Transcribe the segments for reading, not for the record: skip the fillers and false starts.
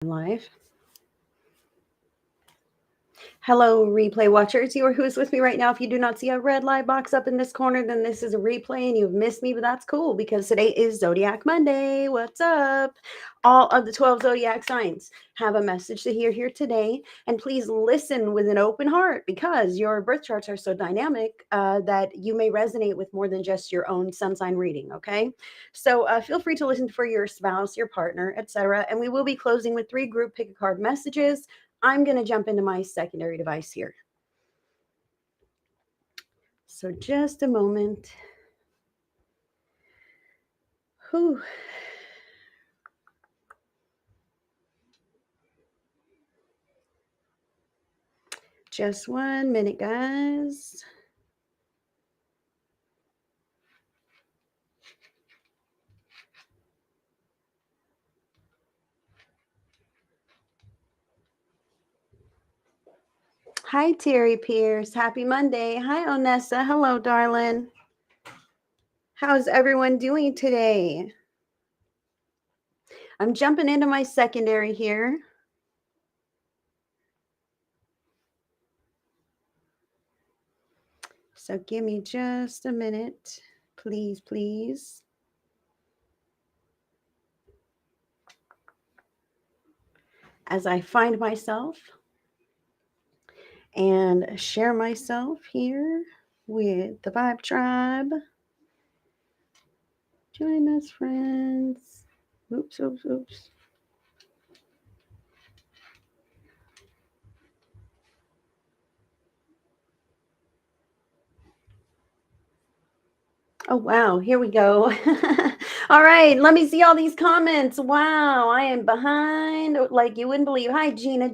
Live. Hello, replay watchers. You are who is with me right now. If you do not see a red light box up in this corner, then this is a replay and you've missed me, but that's cool because today is Zodiac Monday. What's up? All of the 12 Zodiac signs have a message to hear here today. And please listen with an open heart because your birth charts are so dynamic that you may resonate with more than just your own sun sign reading, okay? So feel free to listen for your spouse, your partner, etc. And we will be closing with 3 group pick a card messages. I'm going to jump into my secondary device here. So just a moment. Whew. Just 1 minute, guys. Hi, Terry Pierce. Happy Monday. Hi, Onessa. Hello, darling. How's everyone doing today? I'm jumping into my secondary here. So give me just a minute, please, please. As I find myself and share myself here with the Vibe Tribe. Join us, friends. Oops. Oh, wow. Here we go. All right. Let me see all these comments. Wow. I am behind like you wouldn't believe. Hi, Gina.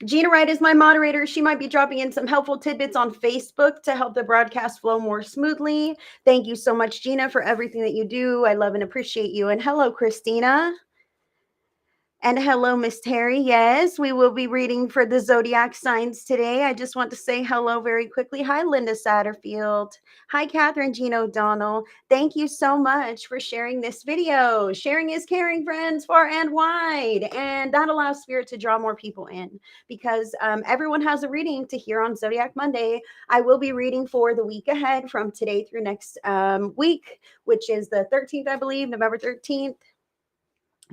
Gina Wright is my moderator. She might be dropping in some helpful tidbits on Facebook to help the broadcast flow more smoothly. Thank you so much, Gina, for everything that you do. I love and appreciate you. And hello, Christina. And hello, Miss Terry. Yes, we will be reading for the zodiac signs today. I just want to say hello very quickly. Hi, Linda Satterfield. Hi, Catherine Jean O'Donnell. Thank you so much for sharing this video. Sharing is caring, friends, far and wide. And that allows Spirit to draw more people in because everyone has a reading to hear on Zodiac Monday. I will be reading for the week ahead from today through next week, which is the 13th, I believe, November 13th.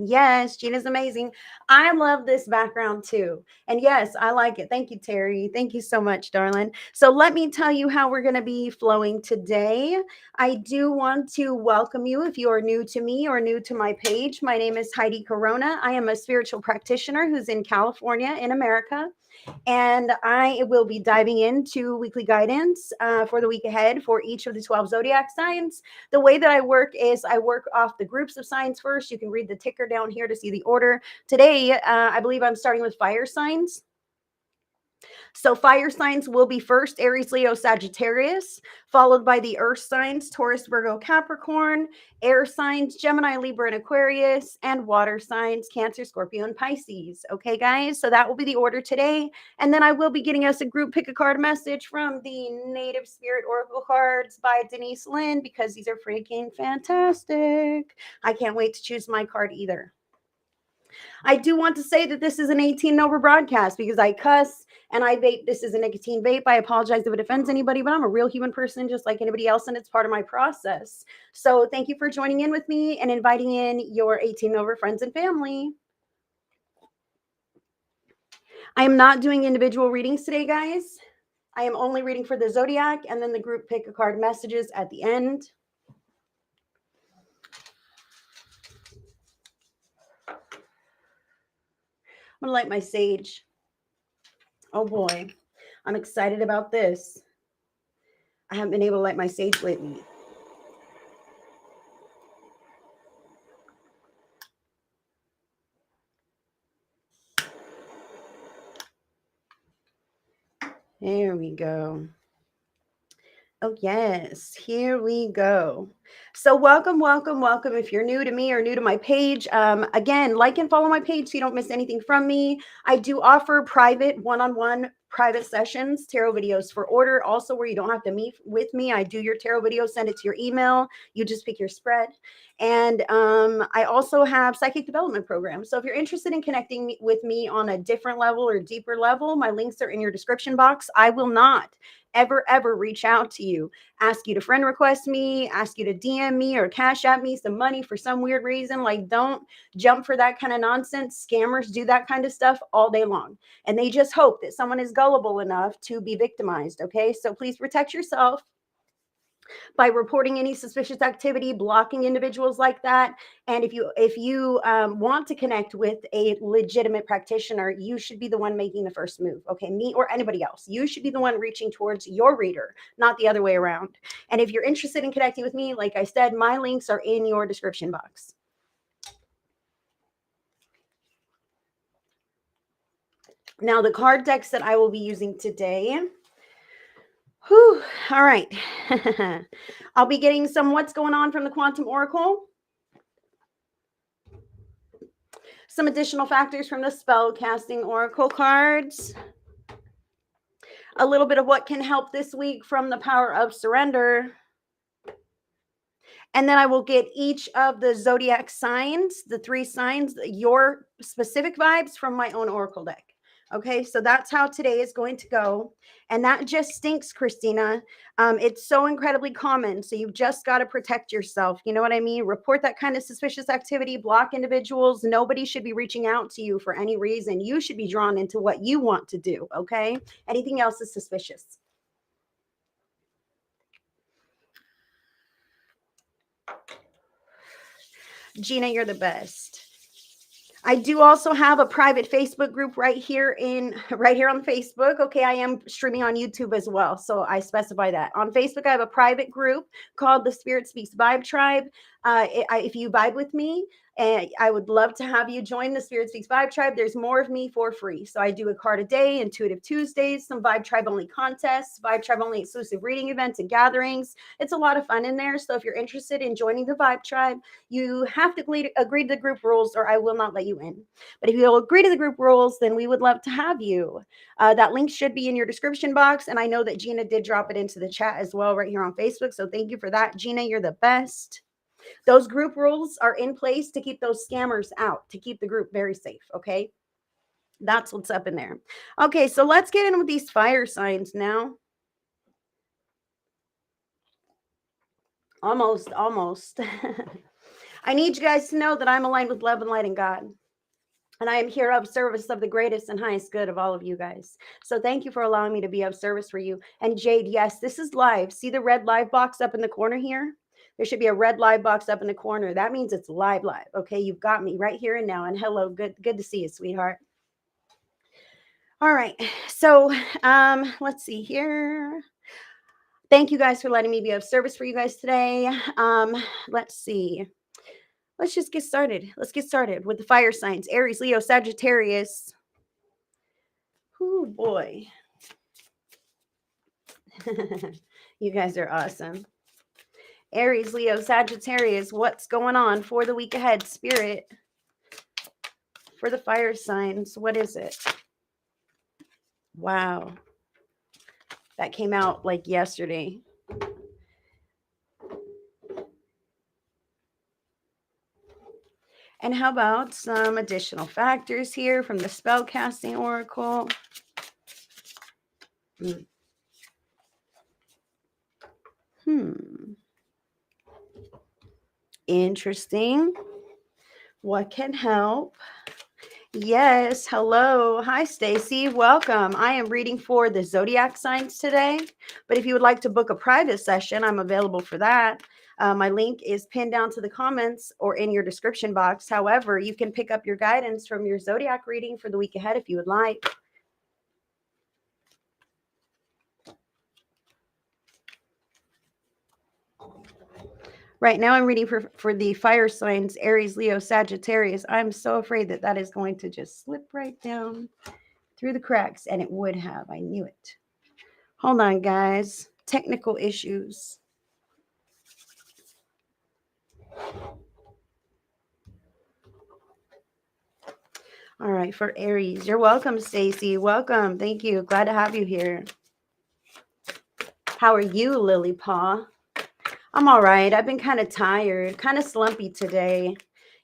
Yes, Gina's amazing. I love this background too. And yes, I like it. Thank you, Terry. Thank you so much, darling. So let me tell you how we're going to be flowing today. I do want to welcome you if you are new to me or new to my page. My name is Heidi Corona. I am a spiritual practitioner who's in California in America. And I will be diving into weekly guidance for the week ahead for each of the 12 zodiac signs. The way that I work is I work off the groups of signs first. You can read the ticker down here to see the order. Today, I believe I'm starting with fire signs. So fire signs will be first Aries, Leo, Sagittarius, followed by the earth signs, Taurus, Virgo, Capricorn, air signs, Gemini, Libra, and Aquarius, and water signs, Cancer, Scorpio, and Pisces. Okay, guys, so that will be the order today. And then I will be getting us a group pick a card message from the Native Spirit Oracle cards by Denise Lynn because these are freaking fantastic. I can't wait to choose my card either. I do want to say that this is an 18 and over broadcast because I cuss and I vape. This is a nicotine vape. I apologize if it offends anybody, but I'm a real human person just like anybody else, and it's part of my process. So thank you for joining in with me and inviting in your 18 and over friends and family. I am not doing individual readings today, guys. I am only reading for the zodiac and then the group pick a card messages at the end. I'm going to light my sage. Oh boy, I'm excited about this. I haven't been able to light my sage lately. There we go. Oh, yes. Here we go. So welcome. If you're new to me or new to my page, again, like and follow my page so you don't miss anything from me. I do offer private one-on-one private sessions, tarot videos for order, also where you don't have to meet with me. I do your tarot video, send it to your email. You just pick your spread. And I also have psychic development programs. So if you're interested in connecting with me on a different level or deeper level, my links are in your description box. I will not ever reach out to you, ask you to friend request me, ask you to DM me or cash at me some money for some weird reason. Like, don't jump for that kind of nonsense. Scammers do that kind of stuff all day long. And they just hope that someone is gullible enough to be victimized. Okay. So please protect yourself by reporting any suspicious activity, blocking individuals like that. And if you want to connect with a legitimate practitioner, you should be the one making the first move. Okay, me or anybody else. You should be the one reaching towards your reader, not the other way around. And if you're interested in connecting with me, like I said, my links are in your description box. Now, the card decks that I will be using today. Whew, all right. I'll be getting some what's going on from the Quantum Oracle. Some additional factors from the spell casting oracle cards. A little bit of what can help this week from the power of surrender. And then I will get each of the zodiac signs, the 3 signs, your specific vibes from my own oracle deck. Okay, so that's how today is going to go. And that just stinks, Christina. It's so incredibly common. So you've just got to protect yourself. You know what I mean? Report that kind of suspicious activity, block individuals. Nobody should be reaching out to you for any reason. You should be drawn into what you want to do. Okay, anything else is suspicious. Gina, you're the best. I do also have a private Facebook group right here on Facebook. Okay, I am streaming on YouTube as well, so I specify that. On Facebook, I have a private group called the Spirit Speaks Vibe Tribe. If you vibe with me, and I would love to have you join the Spirit Speaks Vibe Tribe. There's more of me for free. So I do a card a day, Intuitive Tuesdays, some Vibe Tribe only contests, Vibe Tribe only exclusive reading events and gatherings. It's a lot of fun in there. So if you're interested in joining the Vibe Tribe, you have to agree to the group rules or I will not let you in. But if you'll agree to the group rules, then we would love to have you. That link should be in your description box. And I know that Gina did drop it into the chat as well right here on Facebook. So thank you for that. Gina, you're the best. Those group rules are in place to keep those scammers out, to keep the group very safe, okay? That's what's up in there. Okay, so let's get in with these fire signs now. Almost. I need you guys to know that I'm aligned with love and light and God. And I am here of service of the greatest and highest good of all of you guys. So thank you for allowing me to be of service for you. And Jade, yes, this is live. See the red live box up in the corner here? There should be a red live box up in the corner. That means it's live. Okay, you've got me right here and now. And hello, good to see you, sweetheart. All right, so let's see here. Thank you guys for letting me be of service for you guys today. Let's see. Let's just get started. Let's get started with the fire signs. Aries, Leo, Sagittarius. Oh boy. You guys are awesome. Aries, Leo, Sagittarius, what's going on for the week ahead? Spirit, for the fire signs, what is it? Wow. That came out like yesterday. And how about some additional factors here from the spellcasting oracle? Interesting. What can help? Yes. Hello. Hi, Stacy. Welcome. I am reading for the zodiac signs today. But if you would like to book a private session, I'm available for that. My link is pinned down to the comments or in your description box. However, you can pick up your guidance from your zodiac reading for the week ahead if you would like. Right now, I'm reading for the fire signs, Aries, Leo, Sagittarius. I'm so afraid that is going to just slip right down through the cracks, and it would have. I knew it. Hold on, guys. Technical issues. All right, for Aries. You're welcome, Stacy. Welcome. Thank you. Glad to have you here. How are you, Lily Paw? I'm all right. I've been kind of tired, kind of slumpy today.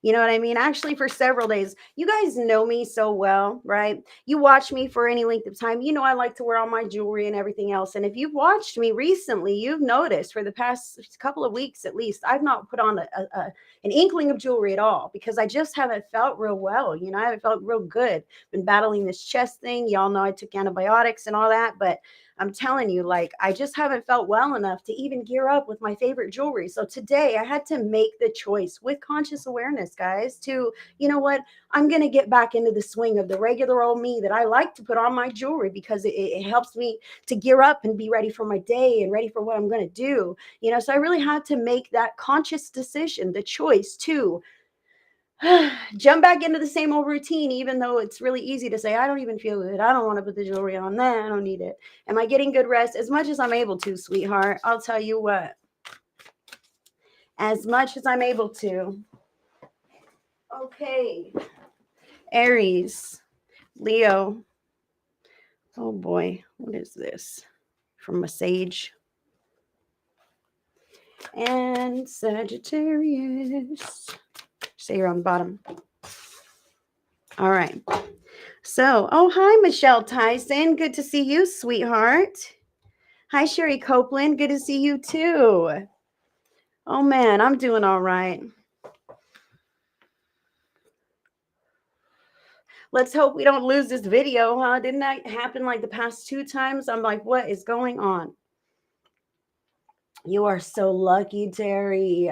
You know what I mean? Actually, for several days. You guys know me so well, right? You watch me for any length of time. You know I like to wear all my jewelry and everything else. And if you've watched me recently, you've noticed for the past couple of weeks at least, I've not put on an inkling of jewelry at all because I just haven't felt real well. You know, I haven't felt real good. Been battling this chest thing. Y'all know I took antibiotics and all that, but I'm telling you, like, I just haven't felt well enough to even gear up with my favorite jewelry. So today I had to make the choice with conscious awareness, guys, to, you know what, I'm going to get back into the swing of the regular old me that I like to put on my jewelry because it helps me to gear up and be ready for my day and ready for what I'm going to do. You know, so I really had to make that conscious decision, the choice to jump back into the same old routine, even though it's really easy to say, I don't even feel good. I don't want to put the jewelry on. Nah, I don't need it. Am I getting good rest? As much as I'm able to, sweetheart. I'll tell you what. As much as I'm able to. Okay. Aries, Leo. Oh boy, what is this? From a sage. And Sagittarius. Say you're on the bottom. All right. So, oh, hi, Michelle Tyson. Good to see you, sweetheart. Hi, Sherry Copeland. Good to see you, too. Oh, man, I'm doing all right. Let's hope we don't lose this video, huh? Didn't that happen like the past 2 times? I'm like, what is going on? You are so lucky, Terry.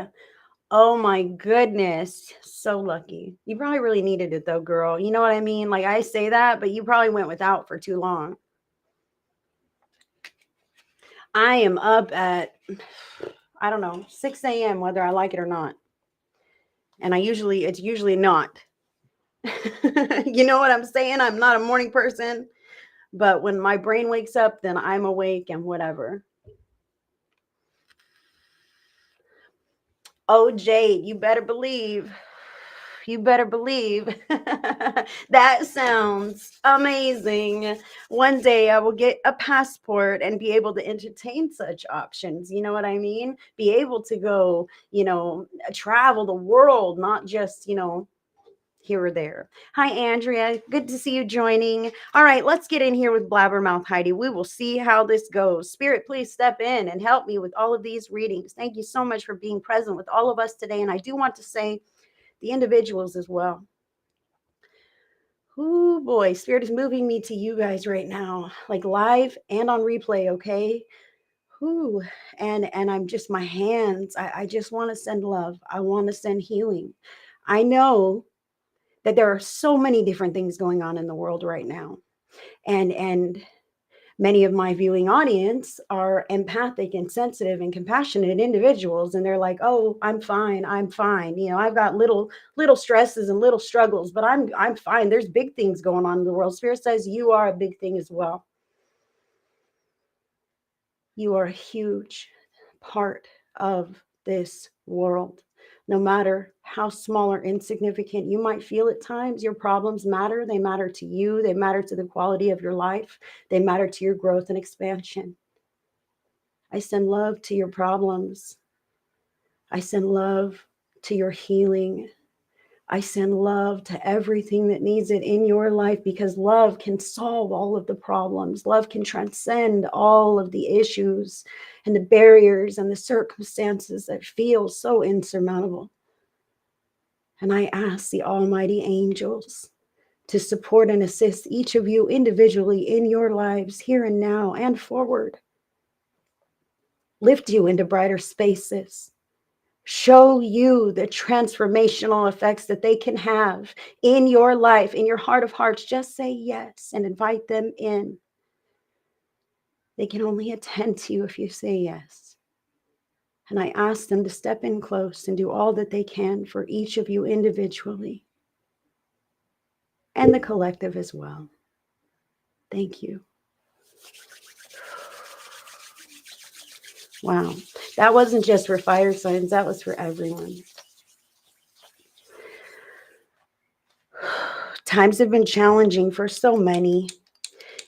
Oh, my goodness. So lucky. You probably really needed it, though, girl. You know what I mean? Like, I say that, but you probably went without for too long. I am up at, I don't know, 6 a.m., whether I like it or not. And it's usually not. You know what I'm saying? I'm not a morning person, but when my brain wakes up, then I'm awake and whatever. Oh, Jade, you better believe. You better believe. That sounds amazing. One day I will get a passport and be able to entertain such options. You know what I mean? Be able to go, travel the world, not just, here or there. Hi, Andrea. Good to see you joining. All right, let's get in here with Blabbermouth Heidi. We will see how this goes. Spirit, please step in and help me with all of these readings. Thank you so much for being present with all of us today. And I do want to say the individuals as well. Oh boy, Spirit is moving me to you guys right now, like live and on replay, okay? Ooh, and I'm just my hands. I just want to send love. I want to send healing. I know that there are so many different things going on in the world right now. And many of my viewing audience are empathic and sensitive and compassionate individuals, and they're like, oh, I'm fine, I've got little stresses and little struggles, but I'm fine. There's big things going on in the world. Spirit says you are a big thing as well. You are a huge part of this world. No matter how small or insignificant you might feel at times, your problems matter. They matter to you. They matter to the quality of your life. They matter to your growth and expansion. I send love to your problems. I send love to your healing. I send love to everything that needs it in your life, because love can solve all of the problems. Love can transcend all of the issues and the barriers and the circumstances that feel so insurmountable. And I ask the almighty angels to support and assist each of you individually in your lives here and now and forward. Lift you into brighter spaces. Show you the transformational effects that they can have in your life, in your heart of hearts. Just say yes and invite them in. They can only attend to you if you say yes. And I ask them to step in close and do all that they can for each of you individually and the collective as well. Thank you. Wow. That wasn't just for fire signs. That was for everyone. Times have been challenging for so many.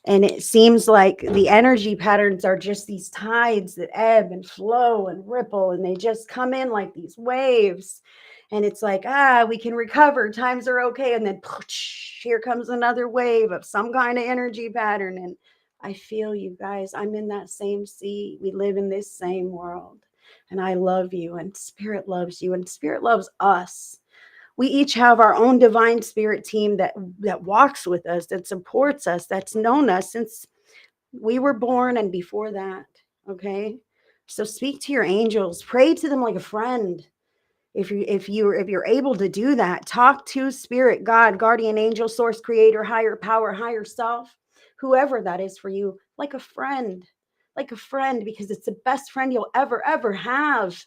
And it seems like the energy patterns are just these tides that ebb and flow and ripple, and they just come in like these waves. And it's like, we can recover, times are okay. And then here comes another wave of some kind of energy pattern. And I feel you guys. I'm in that same sea. We live in this same world. And I love you, and spirit loves you, and spirit loves us. We each have our own divine spirit team that walks with us, that supports us, that's known us since we were born and before that. Okay, so speak to your angels, pray to them like a friend. If you're able to do that, talk to spirit, God, guardian angel, source, creator, higher power, higher self, whoever that is for you, like a friend. Like a friend, because it's the best friend you'll ever have.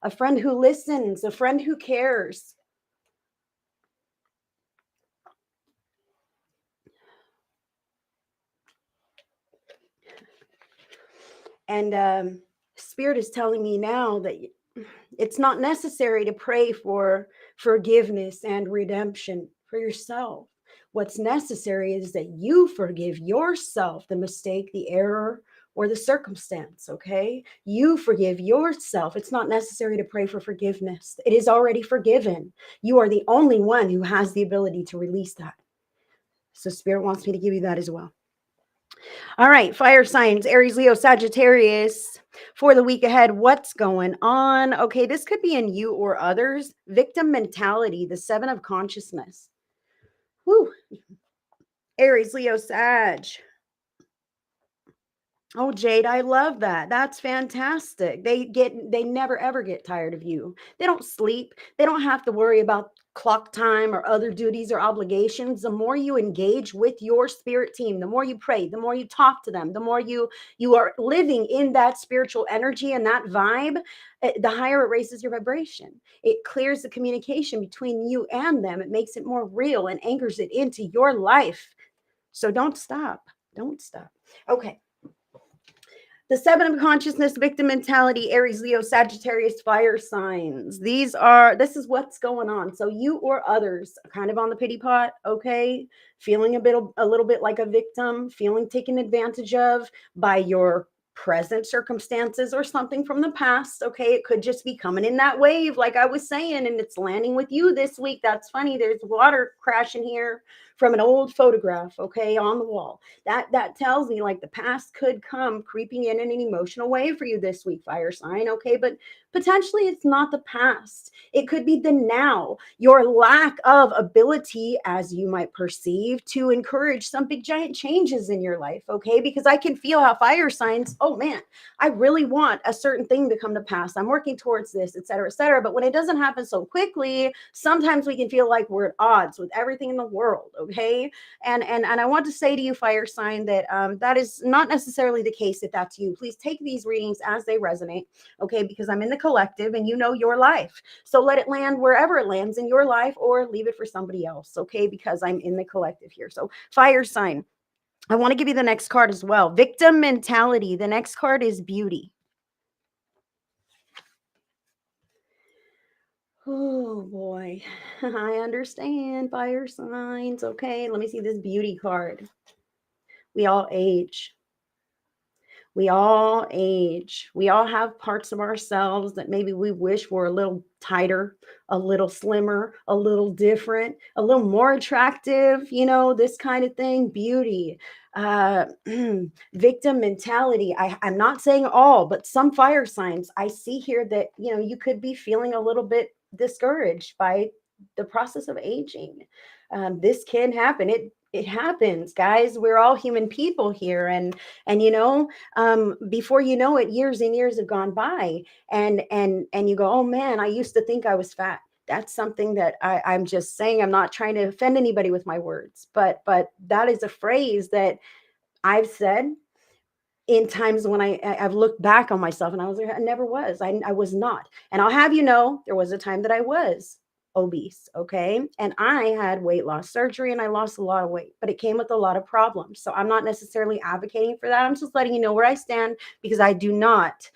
A friend who listens, a friend who cares. And Spirit is telling me now that it's not necessary to pray for forgiveness and redemption for yourself. What's necessary is that you forgive yourself the mistake, the error, or the circumstance, okay? You forgive yourself. It's not necessary to pray for forgiveness. It is already forgiven. You are the only one who has the ability to release that. So Spirit wants me to give you that as well. All right, fire signs, Aries, Leo, Sagittarius, for the week ahead. What's going on? Okay, this could be in you or others. Victim mentality, the 7 of consciousness. Woo. Aries, Leo, Sag. Oh, Jade, I love that. That's fantastic. They never ever get tired of you. They don't sleep. They don't have to worry about clock time or other duties or obligations. The more you engage with your spirit team, the more you pray, the more you talk to them, the more you are living in that spiritual energy and that vibe, the higher it raises your vibration. It clears the communication between you and them. It makes it more real and anchors it into your life. So don't stop. Don't stop. Okay. The 7 of consciousness, victim mentality, Aries, Leo, Sagittarius, fire signs. This is what's going on. So you or others are kind of on the pity pot, okay? Feeling a little bit like a victim, feeling taken advantage of by your present circumstances or something from the past, okay? It could just be coming in that wave, like I was saying, and it's landing with you this week. That's funny. There's water crashing here from an old photograph, okay, on the wall. That tells me like the past could come creeping in an emotional way for you this week, fire sign, okay? But potentially it's not the past. It could be the now, your lack of ability, as you might perceive, to encourage some big giant changes in your life, okay? Because I can feel how fire signs, oh man, I really want a certain thing to come to pass. I'm working towards this, et cetera, et cetera. But when it doesn't happen so quickly, sometimes we can feel like we're at odds with everything in the world, okay? And I want to say to you, fire sign, that that is not necessarily the case. If that's you, please take these readings as they resonate, okay? Because I'm in the collective and you know your life. So let it land wherever it lands in your life, or leave it for somebody else, okay? Because I'm in the collective here. So fire sign, I want to give you the next card as well. Victim mentality. The next card is beauty. Oh boy, I understand, fire signs. Okay, let me see this beauty card. We all age. We all age. We all have parts of ourselves that maybe we wish were a little tighter, a little slimmer, a little different, a little more attractive, this kind of thing. Beauty. Uh, Victim mentality. I'm not saying all, but some fire signs I see here that, you could be feeling a little bit discouraged by the process of aging. This can happen. It happens, guys. We're all human people here. And before you know it, years and years have gone by, and you go, oh man, I used to think I was fat. That's something that I'm just saying. I'm not trying to offend anybody with my words, but that is a phrase that I've said in times when I've looked back on myself and I was like, I never was. I was not. And I'll have you know, there was a time that I was obese, okay? And I had weight loss surgery and I lost a lot of weight, but it came with a lot of problems. So I'm not necessarily advocating for that. I'm just letting you know where I stand, because I do not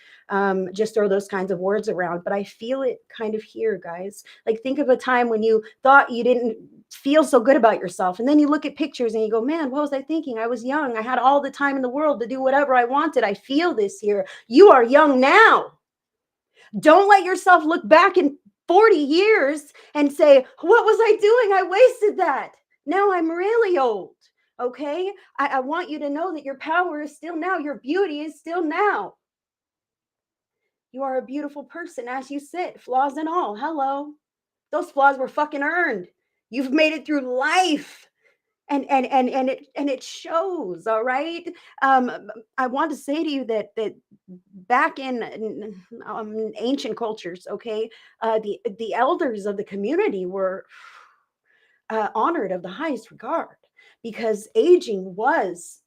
just throw those kinds of words around, but I feel it kind of here, guys. Like, think of a time when you thought you didn't feel so good about yourself. And then you look at pictures and you go, man, what was I thinking? I was young. I had all the time in the world to do whatever I wanted. I feel this here. You are young now. Don't let yourself look back in 40 years and say, what was I doing? I wasted that. Now I'm really old. Okay. I want you to know that your power is still now. Your beauty is still now. You are a beautiful person as you sit, flaws and all. Hello. Those flaws were fucking earned. You've made it through life. And it shows. All right. I want to say to you that back in ancient cultures, okay, the elders of the community were honored of the highest regard, because aging was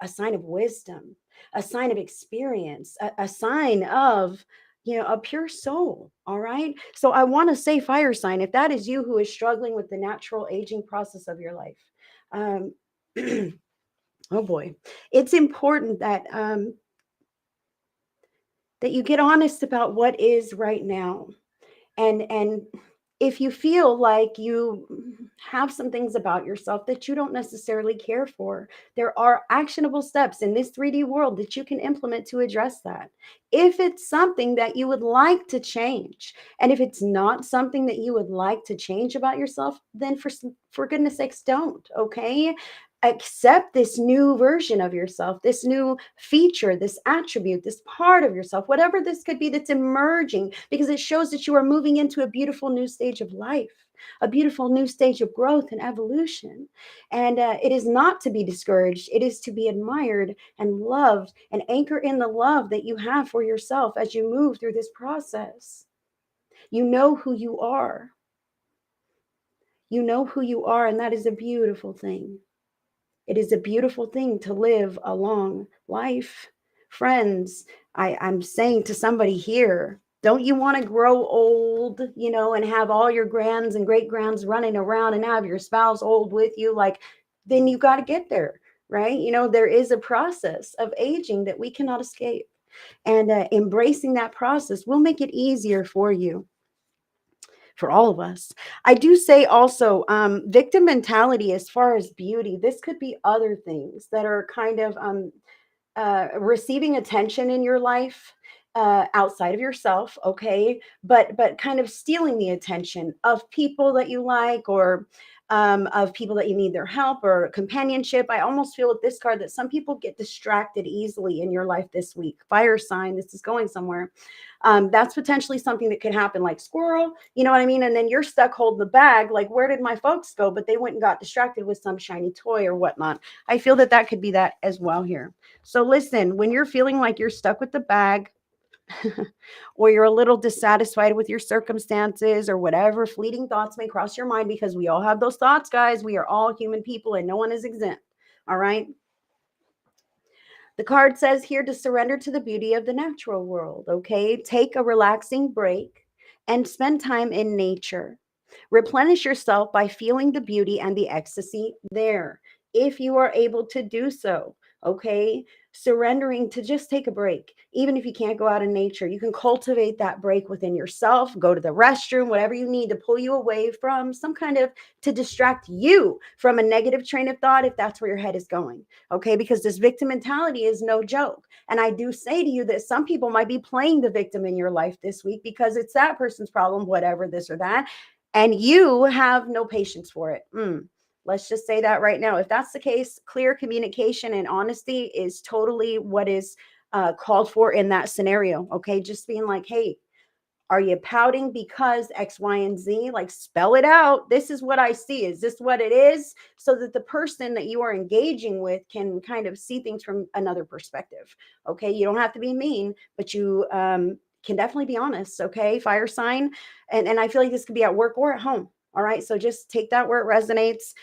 a sign of wisdom, a sign of experience, a sign of, a pure soul. All right. So I want to say, fire sign, if that is you who is struggling with the natural aging process of your life, um, oh boy, it's important that you get honest about what is right now. And if you feel like you have some things about yourself that you don't necessarily care for, there are actionable steps in this 3D world that you can implement to address that. If it's something that you would like to change, and if it's not something that you would like to change about yourself, then for goodness sakes, don't. Okay. Accept this new version of yourself, this new feature, this attribute, this part of yourself, whatever this could be that's emerging, because it shows that you are moving into a beautiful new stage of life, a beautiful new stage of growth and evolution. And it is not to be discouraged. It is to be admired and loved, and anchor in the love that you have for yourself as you move through this process. You know who you are. You know who you are, and that is a beautiful thing. It is a beautiful thing to live a long life. Friends, I'm saying to somebody here, don't you want to grow old, and have all your grands and great grands running around and have your spouse old with you? Like, then you got to get there, right? There is a process of aging that we cannot escape. And embracing that process will make it easier for you, for all of us. I do say also, victim mentality as far as beauty, this could be other things that are kind of receiving attention in your life outside of yourself, okay, but kind of stealing the attention of people that you like, or of people that you need their help or companionship. I almost feel with this card that some people get distracted easily in your life this week. Fire sign, this is going somewhere. That's potentially something that could happen, like squirrel, you know what I mean? And then you're stuck holding the bag, like, where did my folks go? But they went and got distracted with some shiny toy or whatnot. I feel that that could be that as well here. So listen, when you're feeling like you're stuck with the bag, or you're a little dissatisfied with your circumstances, or whatever fleeting thoughts may cross your mind, because we all have those thoughts, guys. We are all human people and no one is exempt. All right. The card says here to surrender to the beauty of the natural world. Okay. Take a relaxing break and spend time in nature. Replenish yourself by feeling the beauty and the ecstasy there, if you are able to do so. Okay. Surrendering to just take a break. Even if you can't go out in nature, you can cultivate that break within yourself. Go to the restroom, whatever you need to pull you away from some kind of, to distract you from a negative train of thought, if that's where your head is going. Okay. Because this victim mentality is no joke. And I do say to you that some people might be playing the victim in your life this week, because it's that person's problem, whatever, this or that, and you have no patience for it. Let's just say that right now. If that's the case, clear communication and honesty is totally what is called for in that scenario. Okay. Just being like, hey, are you pouting because X, Y, and Z? Like, spell it out. This is what I see. Is this what it is? So that the person that you are engaging with can kind of see things from another perspective. Okay. You don't have to be mean, but you can definitely be honest. Okay. Fire sign. And I feel like this could be at work or at home. All right. So just take that where it resonates.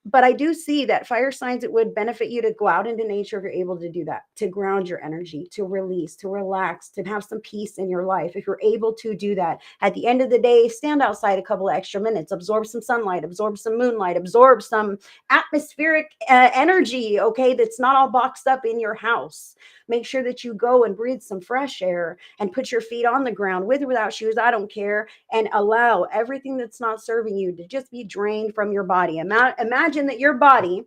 But I do see that fire signs, it would benefit you to go out into nature if you're able to do that, to ground your energy, to release, to relax, to have some peace in your life. If you're able to do that, at the end of the day, stand outside a couple of extra minutes, absorb some sunlight, absorb some moonlight, absorb some atmospheric energy, okay, that's not all boxed up in your house. Make sure that you go and breathe some fresh air and put your feet on the ground with or without shoes. I don't care. And allow everything that's not serving you to just be drained from your body. Imagine that your body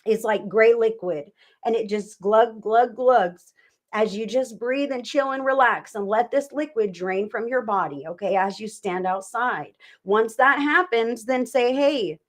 is like gray liquid and it just glug glugs as you just breathe and chill and relax and let this liquid drain from your body, okay, as you stand outside. Once that happens, then say, hey,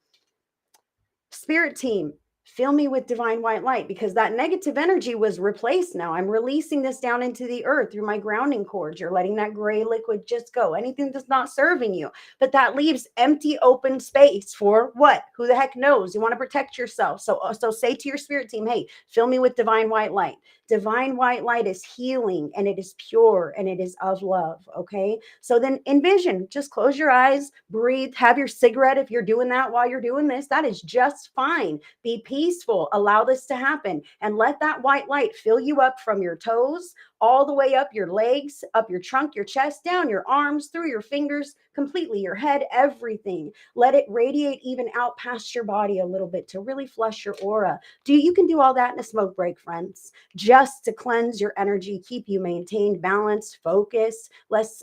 spirit team, fill me with divine white light, because that negative energy was replaced. Now I'm releasing this down into the earth through my grounding cords. You're letting that gray liquid just go. Anything that's not serving you, but that leaves empty open space for what? Who the heck knows? You want to protect yourself. So say to your spirit team, hey, fill me with divine white light. Divine white light is healing and it is pure and it is of love. Okay. So then envision, just close your eyes, breathe, have your cigarette. If you're doing that while you're doing this, that is just fine. Be peaceful. Allow this to happen and let that white light fill you up from your toes all the way up your legs, up your trunk, your chest, down your arms, through your fingers, completely your head, everything. Let it radiate even out past your body a little bit to really flush your aura. You can do all that in a smoke break, friends, just to cleanse your energy, keep you maintained, balanced, focused, less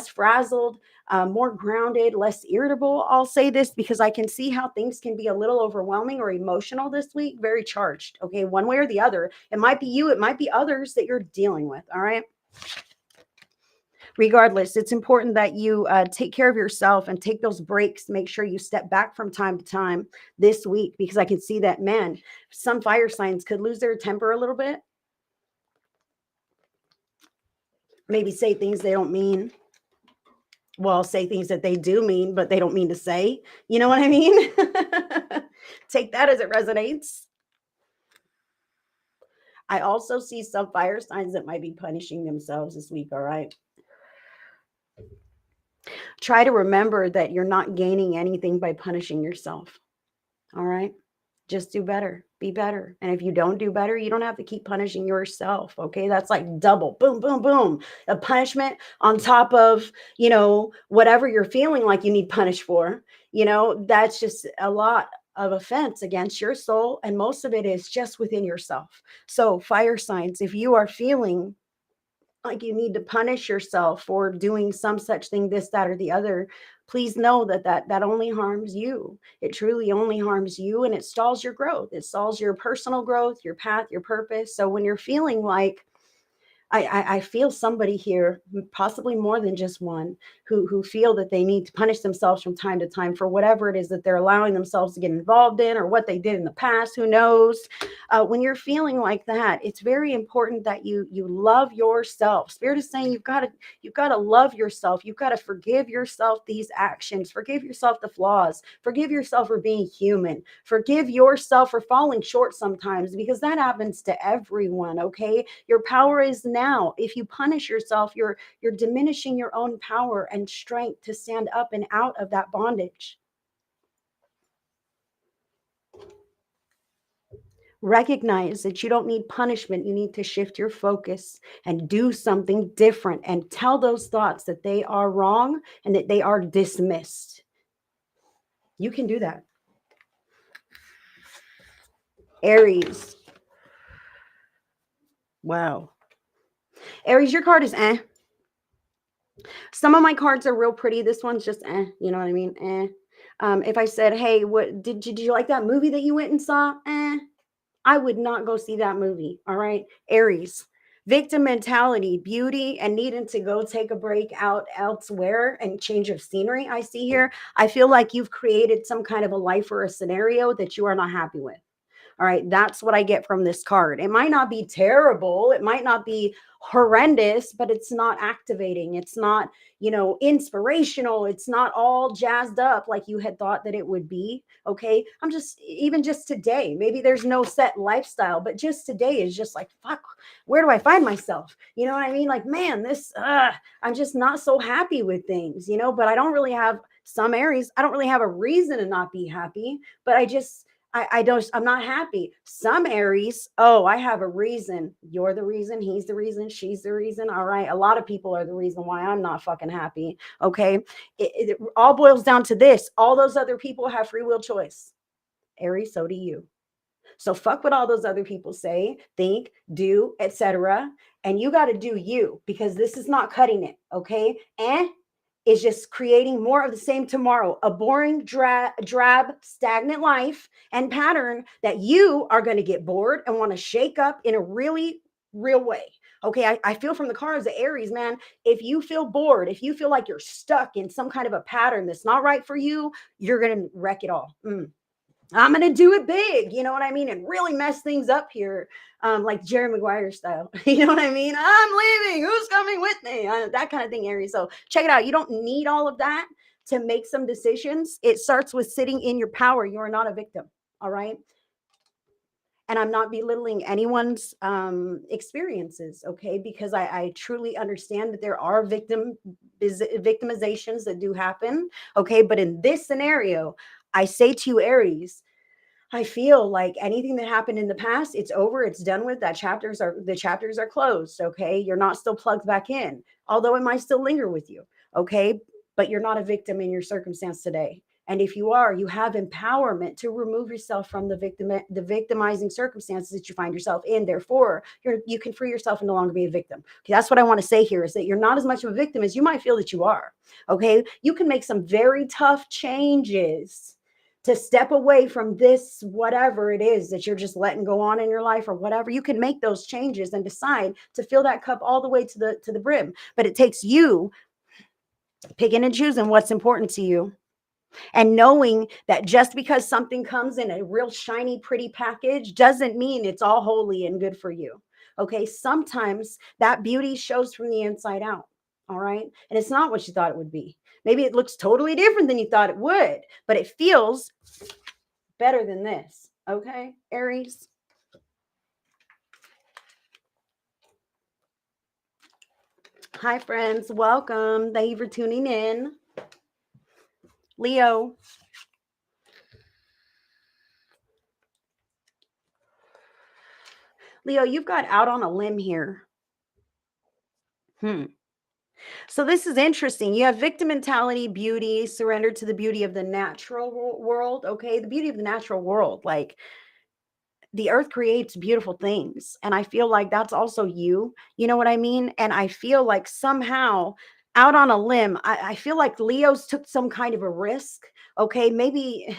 frazzled, more grounded, less irritable. I'll say this because I can see how things can be a little overwhelming or emotional this week, very charged. Okay, one way or the other. It might be you, it might be others that you're dealing with. All right. Regardless, it's important that you take care of yourself and take those breaks. Make sure you step back from time to time this week, because I can see that, man, some fire signs could lose their temper a little bit. Maybe say things they don't mean. Well, say things that they do mean, but they don't mean to say. You know what I mean? Take that as it resonates. I also see some fire signs that might be punishing themselves this week. All right. Try to remember that you're not gaining anything by punishing yourself. All right. Just do better, be better. And if you don't do better, you don't have to keep punishing yourself. Okay. That's like double, boom, boom, boom. A punishment on top of, whatever you're feeling like you need punished for. That's just a lot of offense against your soul. And most of it is just within yourself. So, fire signs, if you are feeling like you need to punish yourself for doing some such thing, this, that, or the other, please know that only harms you. It truly only harms you, and it stalls your growth. It stalls your personal growth, your path, your purpose. So when you're feeling like, I feel somebody here, possibly more than just one, who feel that they need to punish themselves from time to time for whatever it is that they're allowing themselves to get involved in, or what they did in the past. Who knows? When you're feeling like that, it's very important that you love yourself. Spirit is saying you've got to love yourself. You've got to forgive yourself these actions. Forgive yourself the flaws. Forgive yourself for being human. Forgive yourself for falling short sometimes, because that happens to everyone. Okay, your power is now. If you punish yourself, you're diminishing your own power and strength to stand up and out of that bondage. Recognize that you don't need punishment. You need to shift your focus and do something different, and tell those thoughts that they are wrong and that they are dismissed. You can do that. Aries. Wow. Aries, your card is eh. Some of my cards are real pretty. This one's just eh. You know what I mean? Eh. If I said, hey, what did you like that movie that you went and saw? Eh. I would not go see that movie. All right. Aries, victim mentality, beauty, and needing to go take a break out elsewhere and change of scenery. I see here. I feel like you've created some kind of a life or a scenario that you are not happy with. All right. That's what I get from this card. It might not be terrible. It might not be horrendous, but it's not activating. It's not, inspirational. It's not all jazzed up like you had thought that it would be. Okay. Even just today, maybe there's no set lifestyle, but just today is just like, fuck, where do I find myself? You know what I mean? Like, man, I'm just not so happy with things, but I don't really have some Aries. I don't really have a reason to not be happy, but I'm not happy. Some Aries, oh, I have a reason. You're the reason. He's the reason. She's the reason. All right. A lot of people are the reason why I'm not fucking happy. Okay. It all boils down to this. All those other people have free will choice. Aries, so do you. So fuck what all those other people say, think, do, etc. And you got to do you, because this is not cutting it. Okay. And is just creating more of the same tomorrow, a boring, drab, stagnant life and pattern that you are going to get bored and want to shake up in a really real way. Okay, I feel from the cards, the Aries, man, if you feel bored, if you feel like you're stuck in some kind of a pattern that's not right for you, you're going to wreck it all. I'm going to do it big, you know what I mean? And really mess things up here, like Jerry Maguire style. You know what I mean? I'm leaving. Who's coming with me? That kind of thing, Aries. So check it out. You don't need all of that to make some decisions. It starts with sitting in your power. You are not a victim. All right. And I'm not belittling anyone's experiences, okay? Because I truly understand that there are victimizations that do happen, okay? But in this scenario, I say to you, Aries, I feel like anything that happened in the past, it's over, it's done with. The chapters are closed, okay? You're not still plugged back in, although it might still linger with you, okay? But you're not a victim in your circumstance today. And if you are, you have empowerment to remove yourself from the victimizing circumstances that you find yourself in. Therefore, you can free yourself and no longer be a victim. Okay, that's what I want to say here, is that you're not as much of a victim as you might feel that you are. Okay, you can make some very tough changes to step away from this, whatever it is that you're just letting go on in your life or whatever. You can make those changes and decide to fill that cup all the way to the brim. But it takes you picking and choosing what's important to you, and knowing that just because something comes in a real shiny, pretty package doesn't mean it's all holy and good for you. Okay. Sometimes that beauty shows from the inside out. All right. And it's not what you thought it would be. Maybe it looks totally different than you thought it would, but it feels better than this. Okay, Aries. Hi, friends. Welcome. Thank you for tuning in. Leo. Leo, you've got out on a limb here. So this is interesting. You have victim mentality, beauty, surrender to the beauty of the natural world. Okay, the beauty of the natural world. Like, the earth creates beautiful things, and I feel like that's also you know what I mean? And I feel like somehow, out on a limb, I feel like Leo's took some kind of a risk. Okay, maybe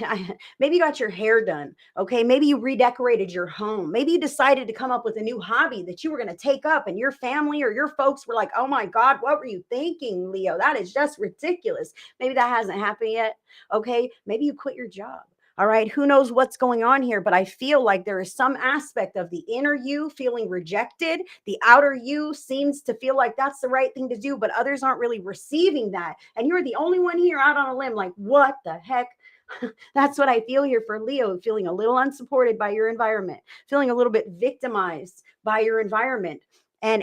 maybe you got your hair done. Okay, maybe you redecorated your home. Maybe you decided to come up with a new hobby that you were going to take up, and your family or your folks were like, oh my god, what were you thinking, Leo? That is just ridiculous. Maybe that hasn't happened yet. Okay, maybe you quit your job. All right. Who knows what's going on here? But I feel like there is some aspect of the inner you feeling rejected. The outer you seems to feel like that's the right thing to do, but others aren't really receiving that. And you're the only one here out on a limb, like, what the heck? That's what I feel here for Leo, feeling a little unsupported by your environment, feeling a little bit victimized by your environment. And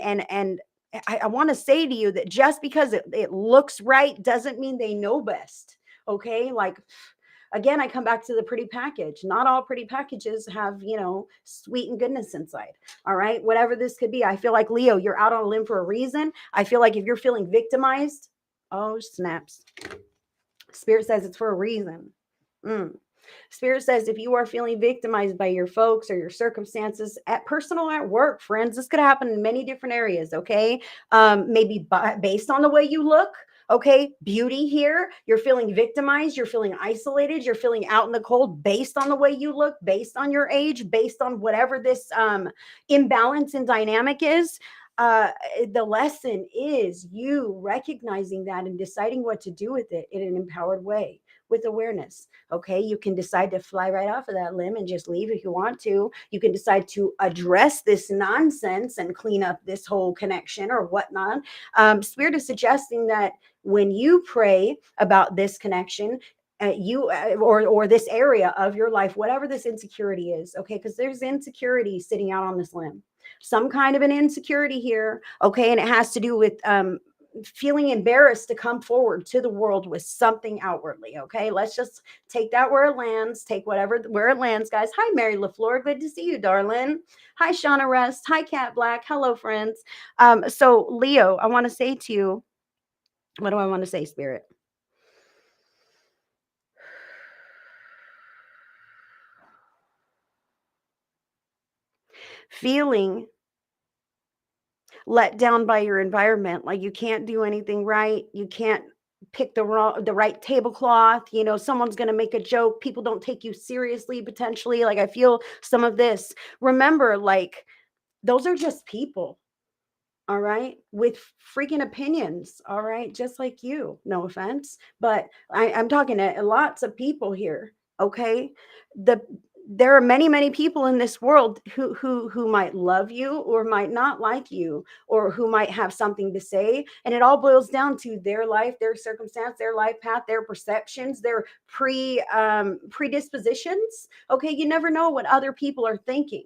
I want to say to you that just because it looks right doesn't mean they know best. Okay. Like, again, I come back to the pretty package. Not all pretty packages have, sweet and goodness inside. All right. Whatever this could be. I feel like, Leo, you're out on a limb for a reason. I feel like if you're feeling victimized, oh, snaps. Spirit says it's for a reason. Spirit says if you are feeling victimized by your folks or your circumstances, at personal, at work, friends, this could happen in many different areas. Okay. Maybe based on the way you look. Okay, beauty here. You're feeling victimized. You're feeling isolated. You're feeling out in the cold based on the way you look, based on your age, based on whatever this imbalance in dynamic is. The lesson is you recognizing that and deciding what to do with it in an empowered way with awareness. Okay, you can decide to fly right off of that limb and just leave if you want to. You can decide to address this nonsense and clean up this whole connection or whatnot. Spirit is suggesting that when you pray about this connection, or this area of your life, whatever this insecurity is, okay, because there's insecurity sitting out on this limb, some kind of an insecurity here, okay, and it has to do with feeling embarrassed to come forward to the world with something outwardly. Okay, let's just take that where it lands. Take where it lands, guys. Hi, Mary LaFleur. Good to see you, darling. Hi, Shauna Rest. Hi, Cat Black. Hello, friends. So Leo, I want to say to you, what do I want to say, Spirit? feeling let down by your environment, like you can't do anything right, you can't pick the right tablecloth, someone's going to make a joke, people don't take you seriously potentially, like I feel some of this. Remember, like those are just people, all right, with freaking opinions, all right, just like you, no offense, but I'm talking to lots of people here, okay? the there are many, many people in this world who might love you or might not like you, or who might have something to say, and it all boils down to their life, their circumstance, their life path, their perceptions, their predispositions. Okay, you never know what other people are thinking.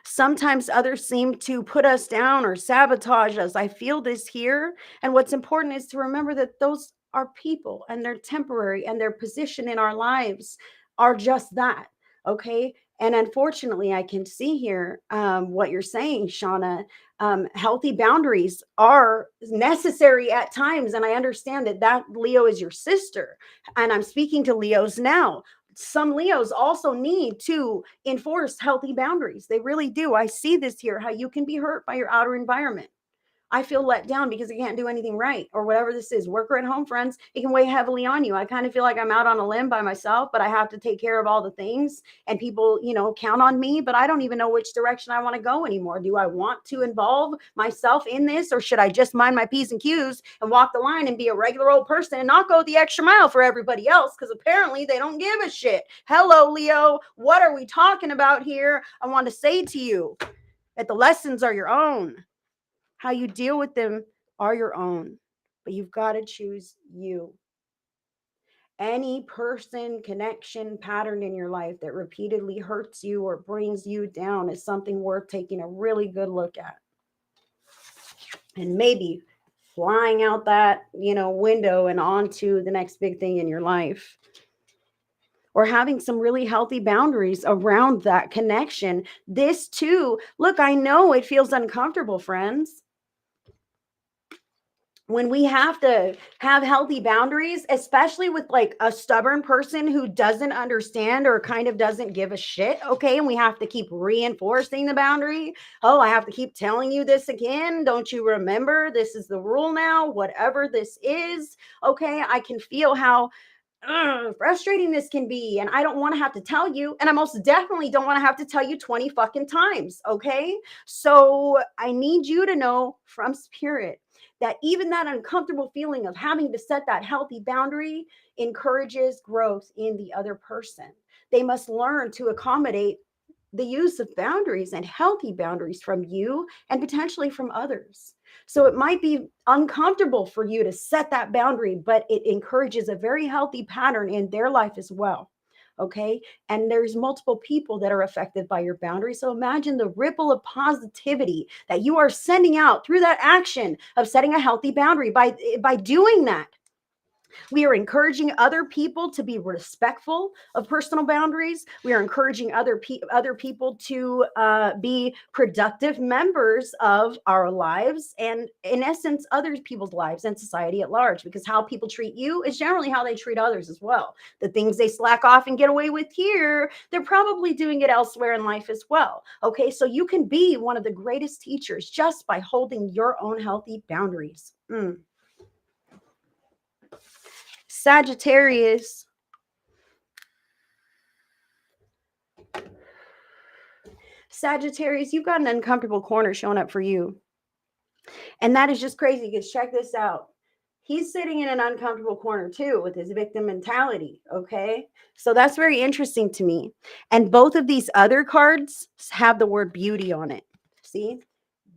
Sometimes others seem to put us down or sabotage us. I feel this here. And what's important is to remember that those are people and they're temporary, and their position in our lives are just that. Okay. And unfortunately, I can see here what you're saying, Shauna. Healthy boundaries are necessary at times. And I understand that Leo is your sister. And I'm speaking to Leos now. Some Leos also need to enforce healthy boundaries. They really do. I see this here, how you can be hurt by your outer environment. I feel let down because I can't do anything right, or whatever this is. Work or at home, friends, it can weigh heavily on you. I kind of feel like I'm out on a limb by myself, but I have to take care of all the things, and people, count on me, but I don't even know which direction I want to go anymore. Do I want to involve myself in this, or should I just mind my P's and Q's and walk the line and be a regular old person and not go the extra mile for everybody else? Because apparently they don't give a shit. Hello, Leo. What are we talking about here? I want to say to you that the lessons are your own. How you deal with them are your own, but you've got to choose you. Any person, connection, pattern in your life that repeatedly hurts you or brings you down is something worth taking a really good look at. And maybe flying out that, window and onto the next big thing in your life. Or having some really healthy boundaries around that connection. This too, look, I know it feels uncomfortable, friends, when we have to have healthy boundaries, especially with like a stubborn person who doesn't understand or kind of doesn't give a shit. Okay. And we have to keep reinforcing the boundary. Oh, I have to keep telling you this again. Don't you remember? This is the rule now, whatever this is. Okay. I can feel how frustrating this can be, and I don't want to have to tell you, and I most definitely don't want to have to tell you 20 fucking times. Okay, so I need you to know from spirit that even that uncomfortable feeling of having to set that healthy boundary encourages growth in the other person. They must learn to accommodate the use of boundaries and healthy boundaries from you and potentially from others. So it might be uncomfortable for you to set that boundary, but it encourages a very healthy pattern in their life as well. Okay. And there's multiple people that are affected by your boundary. So imagine the ripple of positivity that you are sending out through that action of setting a healthy boundary. By doing that, we are encouraging other people to be respectful of personal boundaries. We are encouraging other people to be productive members of our lives, and in essence, other people's lives and society at large, because how people treat you is generally how they treat others as well. The things they slack off and get away with here, they're probably doing it elsewhere in life as well. Okay, so you can be one of the greatest teachers just by holding your own healthy boundaries. Sagittarius. Sagittarius, you've got an uncomfortable corner showing up for you. And that is just crazy, because check this out. He's sitting in an uncomfortable corner too with his victim mentality. Okay. So that's very interesting to me. And both of these other cards have the word beauty on it. See?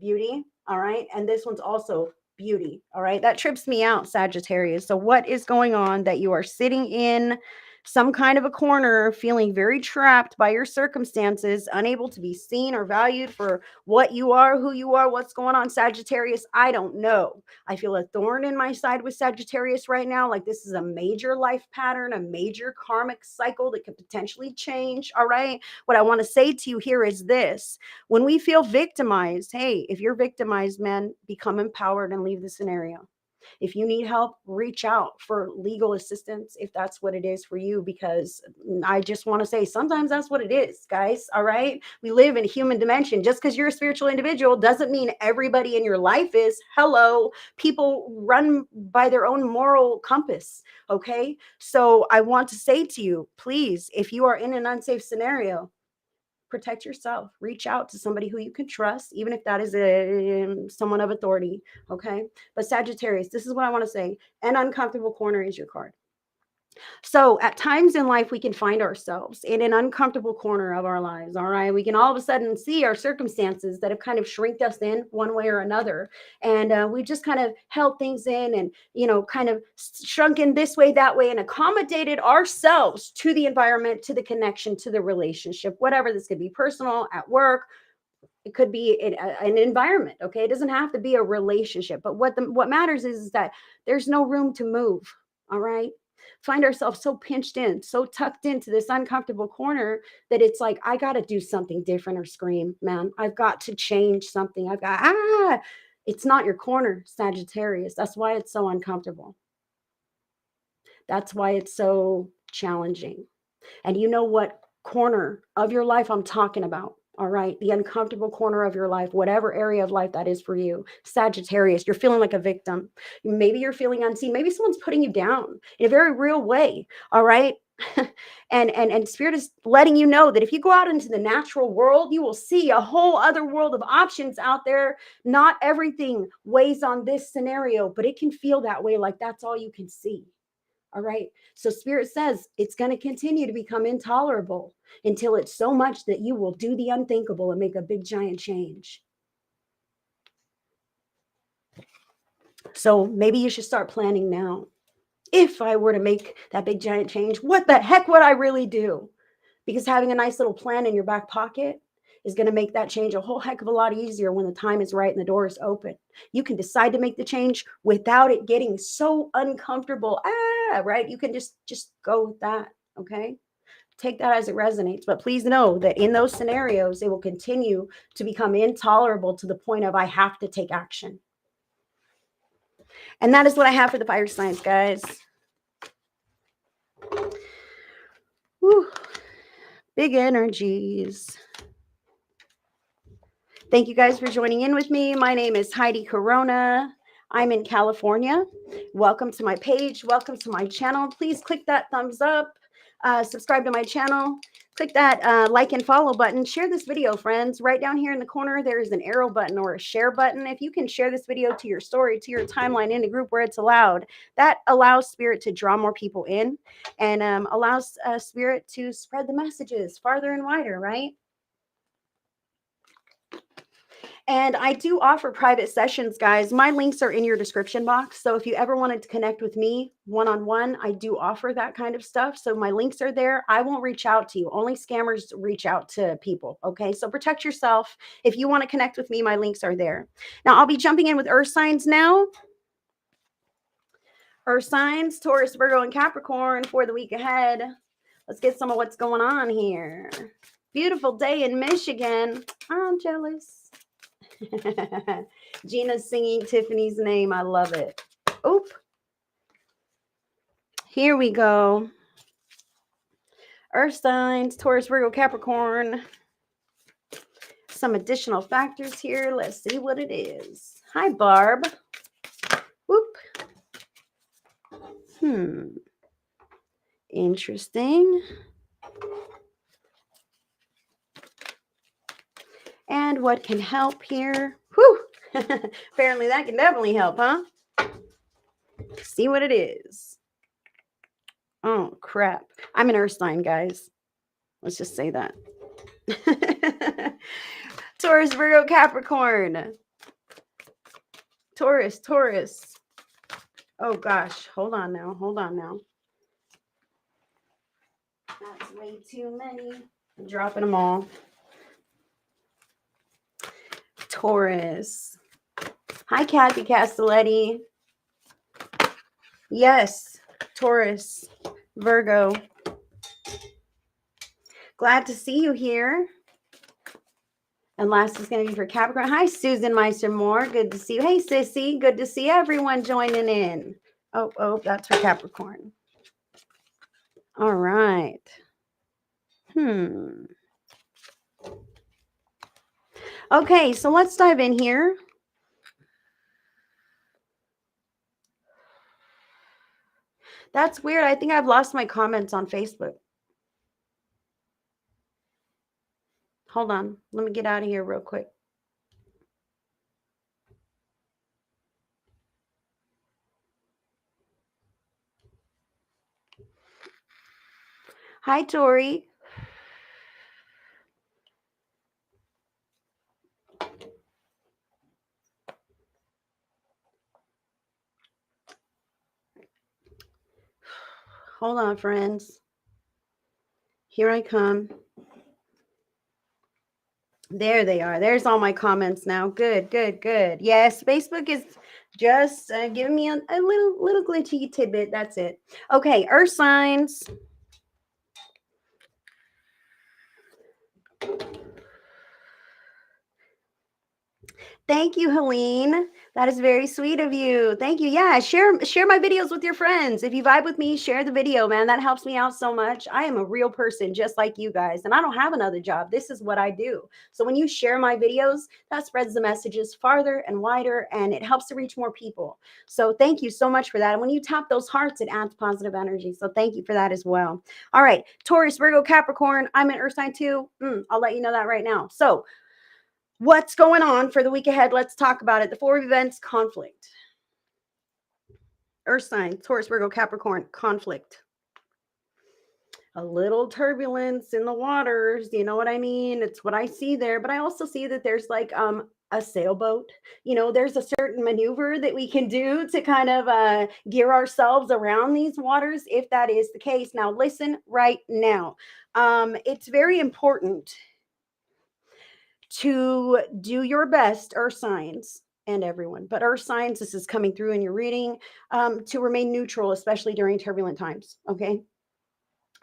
Beauty. All right. And this one's also beauty. All right. That trips me out, Sagittarius. So what is going on that you are sitting in some kind of a corner, feeling very trapped by your circumstances, unable to be seen or valued for what you are, who you are, what's going on, Sagittarius? I don't know. I feel a thorn in my side with Sagittarius right now. Like this is a major life pattern, a major karmic cycle that could potentially change. All right. What I want to say to you here is this: when we feel victimized, hey, if you're victimized, man, become empowered and leave the scenario. If you need help, reach out for legal assistance if that's what it is for you, because I just want to say sometimes that's what it is, guys. All right. We live in a human dimension. Just because you're a spiritual individual doesn't mean everybody in your life is. Hello. People run by their own moral compass. Okay. So I want to say to you, please, if you are in an unsafe scenario, protect yourself. Reach out to somebody who you can trust, even if that is someone of authority. Okay. But Sagittarius, this is what I want to say. An uncomfortable corner is your card. So at times in life, we can find ourselves in an uncomfortable corner of our lives. All right. We can all of a sudden see our circumstances that have kind of shrinked us in one way or another. And we just kind of held things in and, kind of shrunk in this way, that way, and accommodated ourselves to the environment, to the connection, to the relationship, whatever this could be, personal, at work. It could be an environment. Okay. It doesn't have to be a relationship. But what matters is that there's no room to move. All right. Find ourselves so pinched in, so tucked into this uncomfortable corner that it's like, I got to do something different or scream, man. I've got to change something. It's not your corner, Sagittarius. That's why it's so uncomfortable. That's why it's so challenging. And you know what corner of your life I'm talking about? All right. The uncomfortable corner of your life, whatever area of life that is for you. Sagittarius, you're feeling like a victim. Maybe you're feeling unseen. Maybe someone's putting you down in a very real way. All right. and Spirit is letting you know that if you go out into the natural world, you will see a whole other world of options out there. Not everything weighs on this scenario, but it can feel that way, like that's all you can see. All right. So Spirit says it's going to continue to become intolerable until it's so much that you will do the unthinkable and make a big giant change. So maybe you should start planning now. If I were to make that big giant change, what the heck would I really do? Because having a nice little plan in your back pocket is going to make that change a whole heck of a lot easier when the time is right and the door is open. You can decide to make the change without it getting so uncomfortable. Right? You can just go with that. Okay. Take that as it resonates. But please know that in those scenarios, it will continue to become intolerable to the point of I have to take action. And that is what I have for the fire signs, guys. Whew. Big energies. Thank you guys for joining in with me. My name is Heidi Corona. I'm in California. Welcome to my page. Welcome to my channel. Please click that thumbs up. Subscribe to my channel. Click that like and follow button. Share this video, friends. Right down here in the corner, there is an arrow button or a share button. If you can share this video to your story, to your timeline, in a group where it's allowed, that allows Spirit to draw more people in and allows Spirit to spread the messages farther and wider, right? And I do offer private sessions, guys. My links are in your description box. So if you ever wanted to connect with me one-on-one, I do offer that kind of stuff. So my links are there. I won't reach out to you. Only scammers reach out to people. Okay. So protect yourself. If you want to connect with me, my links are there. Now I'll be jumping in with earth signs now. Earth signs, Taurus, Virgo, and Capricorn for the week ahead. Let's get some of what's going on here. Beautiful day in Michigan. I'm jealous. Gina's singing Tiffany's name. I love it. Oop. Here we go. Earth signs, Taurus, Virgo, Capricorn. Some additional factors here. Let's see what it is. Hi, Barb. Whoop. Interesting. And what can help here? Whew. Apparently that can definitely help, huh? See what it is. Oh, crap. I'm an earth sign, guys. Let's just say that. Taurus, Virgo, Capricorn. Taurus. Oh, gosh. Hold on now. That's way too many. I'm dropping them all. Taurus. Hi, Kathy Castelletti. Yes, Taurus, Virgo. Glad to see you here. And last is going to be for Capricorn. Hi, Susan Meister Moore. Good to see you. Hey, Sissy. Good to see everyone joining in. Oh, that's for Capricorn. All right. Okay, so let's dive in here. That's weird. I think I've lost my comments on Facebook. Hold on. Let me get out of here real quick. Hi, Tori. Hold on, friends. Here I come. There they are. There's all my comments now. Good. Yes, Facebook is just giving me a little glitchy tidbit. That's it. Okay, earth signs. Thank you, Helene. That is very sweet of you. Thank you. Yeah, share my videos with your friends. If you vibe with me, share the video, man. That helps me out so much. I am a real person just like you guys, and I don't have another job. This is what I do. So when you share my videos, that spreads the messages farther and wider, and it helps to reach more people. So thank you so much for that. And when you tap those hearts, it adds positive energy. So thank you for that as well. All right, Taurus, Virgo, Capricorn. I'm an Earth sign too. I'll let you know that right now. So what's going on for the week ahead? Let's talk about it. The 4 events, conflict. Earth sign, Taurus, Virgo, Capricorn, conflict. A little turbulence in the waters. You know what I mean? It's what I see there. But I also see that there's like a sailboat. There's a certain maneuver that we can do to kind of gear ourselves around these waters, if that is the case. Now, listen right now. It's very important to do your best, earth signs and everyone, but earth signs, this is coming through in your reading, to remain neutral, especially during turbulent times. Okay.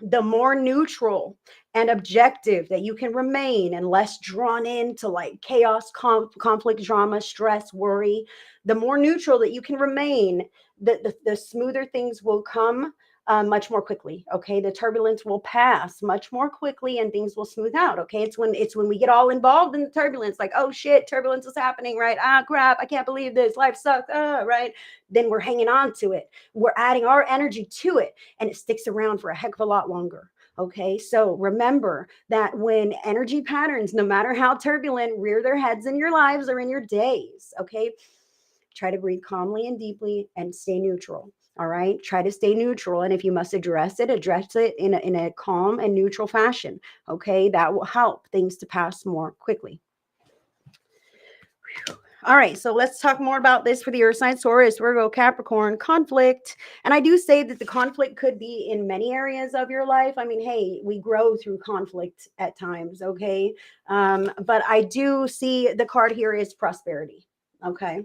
The more neutral and objective that you can remain and less drawn into like chaos, conflict, drama, stress, worry, the more neutral that you can remain, the smoother things will come much more quickly. Okay, the turbulence will pass much more quickly and things will smooth out. Okay, it's when we get all involved in the turbulence, like, oh shit, turbulence is happening, right? Ah, crap, I can't believe this, life sucks, right? Then we're hanging on to it, we're adding our energy to it, and it sticks around for a heck of a lot longer. Okay, so remember that when energy patterns, no matter how turbulent, rear their heads in your lives or in your days. Okay, try to breathe calmly and deeply and stay neutral. All right, try to stay neutral, and if you must address it in a calm and neutral fashion. Okay, that will help things to pass more quickly. All right, so let's talk more about this for the earth sign, Taurus, Virgo, Capricorn, conflict. And I do say that the conflict could be in many areas of your life. I mean, hey, we grow through conflict at times, okay? But I do see the card here is prosperity, okay?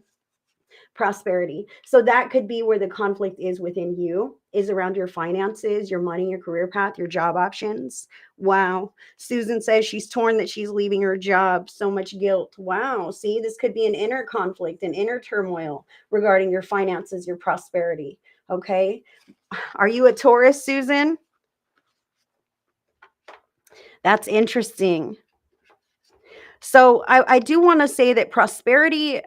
Prosperity. So that could be where the conflict is within you, is around your finances, your money, your career path, your job options. Wow. Susan says she's torn that she's leaving her job. So much guilt. Wow. See, this could be an inner conflict, an inner turmoil regarding your finances, your prosperity. Okay. Are you a Taurus, Susan? That's interesting. So I do want to say that prosperity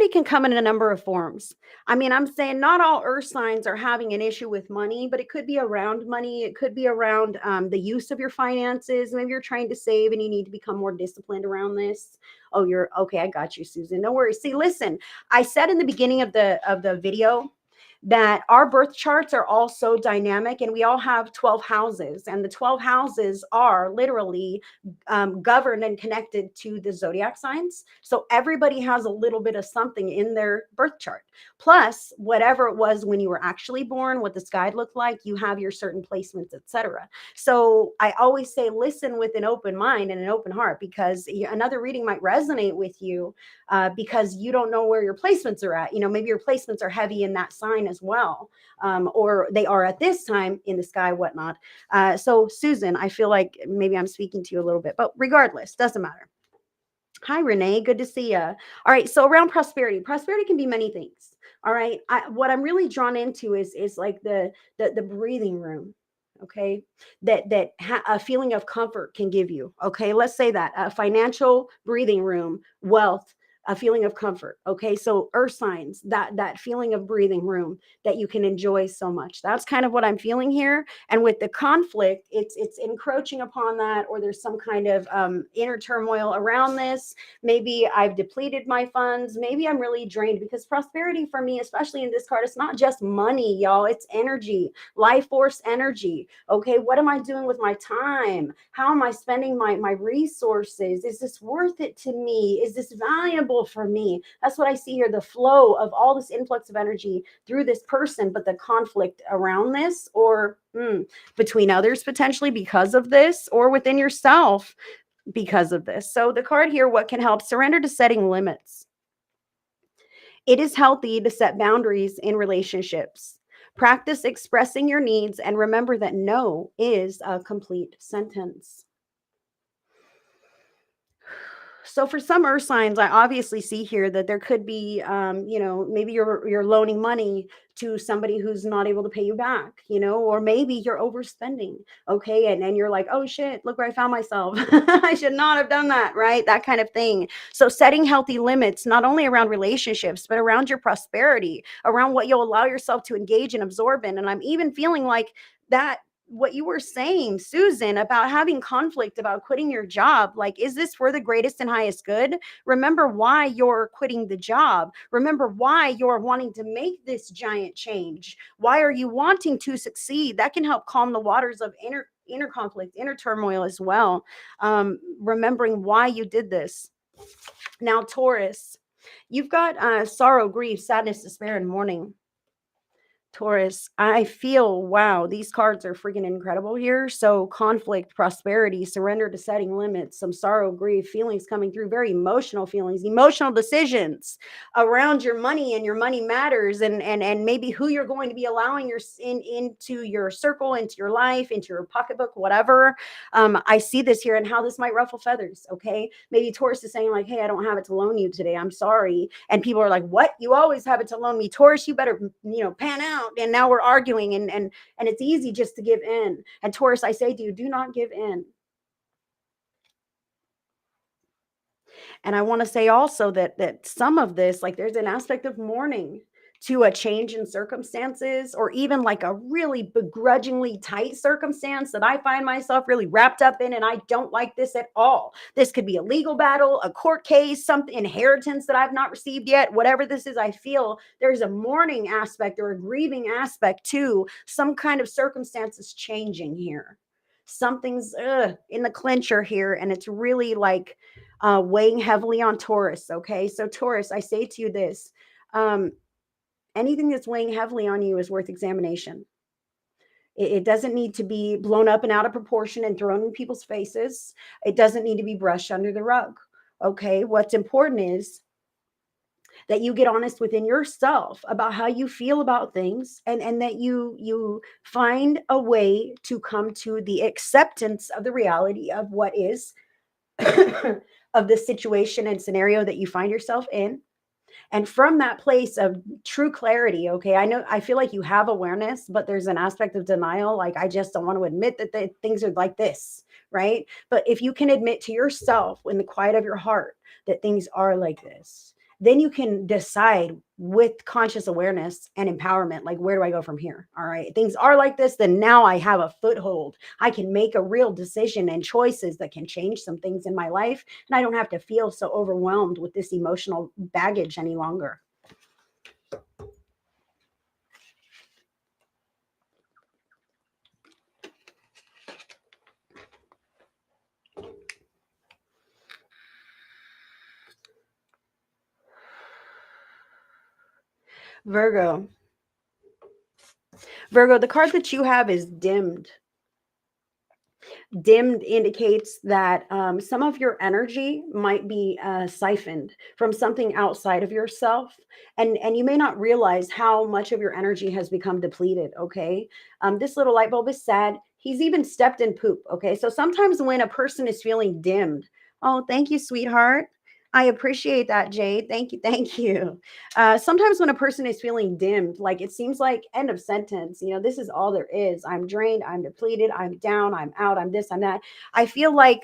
can come in a number of forms. I mean, I'm saying not all earth signs are having an issue with money, but it could be around money. It could be around the use of your finances. Maybe you're trying to save and you need to become more disciplined around this. Oh, you're okay. I got you, Susan. No worries. See, listen, I said in the beginning of the video that our birth charts are all so dynamic, and we all have 12 houses, and the 12 houses are literally governed and connected to the zodiac signs. So everybody has a little bit of something in their birth chart. Plus, whatever it was when you were actually born, what the sky looked like, you have your certain placements, etc. So I always say, listen with an open mind and an open heart, because another reading might resonate with you because you don't know where your placements are at. Maybe your placements are heavy in that sign as well, or they are at this time in the sky, whatnot. So Susan, I feel like maybe I'm speaking to you a little bit, but regardless, doesn't matter. Hi, Renee. Good to see you. All right. So around prosperity, prosperity can be many things. All right. What I'm really drawn into is like the breathing room. Okay, a feeling of comfort can give you. Okay, let's say that a financial breathing room, wealth, a feeling of comfort. Okay, so earth signs, that feeling of breathing room that you can enjoy so much. That's kind of what I'm feeling here. And with the conflict, it's encroaching upon that, or there's some kind of inner turmoil around this. Maybe I've depleted my funds. Maybe I'm really drained, because prosperity for me, especially in this card, it's not just money, y'all. It's energy, life force energy. Okay, what am I doing with my time? How am I spending my resources? Is this worth it to me? Is this valuable for me? That's what I see here, the flow of all this influx of energy through this person, but the conflict around this, or between others potentially because of this, or within yourself because of this. So the card here, what can help? Surrender to setting limits. It is healthy to set boundaries in relationships. Practice expressing your needs and remember that no is a complete sentence. So for some earth signs, I obviously see here that there could be, maybe you're loaning money to somebody who's not able to pay you back, or maybe you're overspending. Okay, and you're like, oh shit, look where I found myself. I should not have done that, right? That kind of thing. So setting healthy limits, not only around relationships, but around your prosperity, around what you'll allow yourself to engage and absorb in. And I'm even feeling like that, what you were saying, Susan, about having conflict about quitting your job. Like, is this for the greatest and highest good? Remember why you're quitting the job. Remember why you're wanting to make this giant change. Why are you wanting to succeed? That can help calm the waters of inner conflict, inner turmoil as well. Remembering why you did this. Now, Taurus, you've got sorrow, grief, sadness, despair, and mourning. Taurus, I feel, wow, these cards are freaking incredible here. So, conflict, prosperity, surrender to setting limits, some sorrow, grief, feelings coming through, very emotional feelings, emotional decisions around your money and your money matters, and maybe who you're going to be allowing into your circle, into your life, into your pocketbook, whatever. I see this here and how this might ruffle feathers. Okay, maybe Taurus is saying like, hey, I don't have it to loan you today, I'm sorry. And people are like, what? You always have it to loan me, Taurus, you better pan out. And now we're arguing, and it's easy just to give in. And Taurus, I say to you, do not give in. And I want to say also that some of this, like, there's an aspect of mourning to a change in circumstances, or even like a really begrudgingly tight circumstance that I find myself really wrapped up in, and I don't like this at all. This could be a legal battle, a court case, some inheritance that I've not received yet. Whatever this is, I feel there's a mourning aspect or a grieving aspect to some kind of circumstances changing here. Something's in the clincher here, and it's really like weighing heavily on Taurus. Okay, so Taurus, I say to you this: um, anything that's weighing heavily on you is worth examination. It doesn't need to be blown up and out of proportion and thrown in people's faces. It doesn't need to be brushed under the rug. Okay, what's important is that you get honest within yourself about how you feel about things, and that you find a way to come to the acceptance of the reality of what is of the situation and scenario that you find yourself in. And from that place of true clarity, okay, I know, I feel like you have awareness, but there's an aspect of denial. Like, I just don't want to admit that things are like this, right? But if you can admit to yourself in the quiet of your heart that things are like this, then you can decide with conscious awareness and empowerment, like, where do I go from here? All right, things are like this, then now I have a foothold. I can make a real decision and choices that can change some things in my life, and I don't have to feel so overwhelmed with this emotional baggage any longer. Virgo. Virgo, the card that you have is dimmed. Dimmed indicates that some of your energy might be siphoned from something outside of yourself, and you may not realize how much of your energy has become depleted. Okay, this little light bulb is sad. He's even stepped in poop. Okay, so sometimes when a person is feeling dimmed, oh, thank you, sweetheart. I appreciate that, Jade. Thank you. Thank you. Sometimes when a person is feeling dimmed, like it seems like end of sentence, this is all there is. I'm drained, I'm depleted, I'm down, I'm out, I'm this, I'm that. I feel like,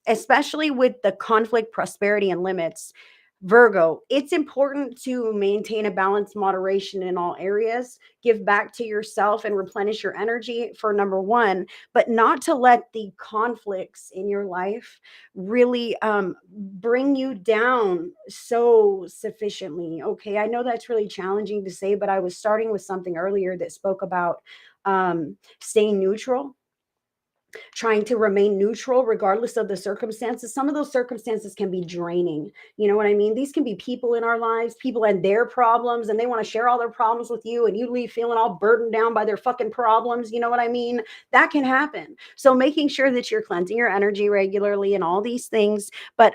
especially with the conflict, prosperity, and limits, Virgo, it's important to maintain a balanced moderation in all areas, give back to yourself and replenish your energy for number one, but not to let the conflicts in your life really bring you down so sufficiently. Okay. I know that's really challenging to say, but I was starting with something earlier that spoke about staying neutral, trying to remain neutral regardless of the circumstances. Some of those circumstances can be draining. You know what I mean? These can be people in our lives, people and their problems, and they want to share all their problems with you, and you leave feeling all burdened down by their fucking problems. You know what I mean? That can happen. So making sure that you're cleansing your energy regularly and all these things, but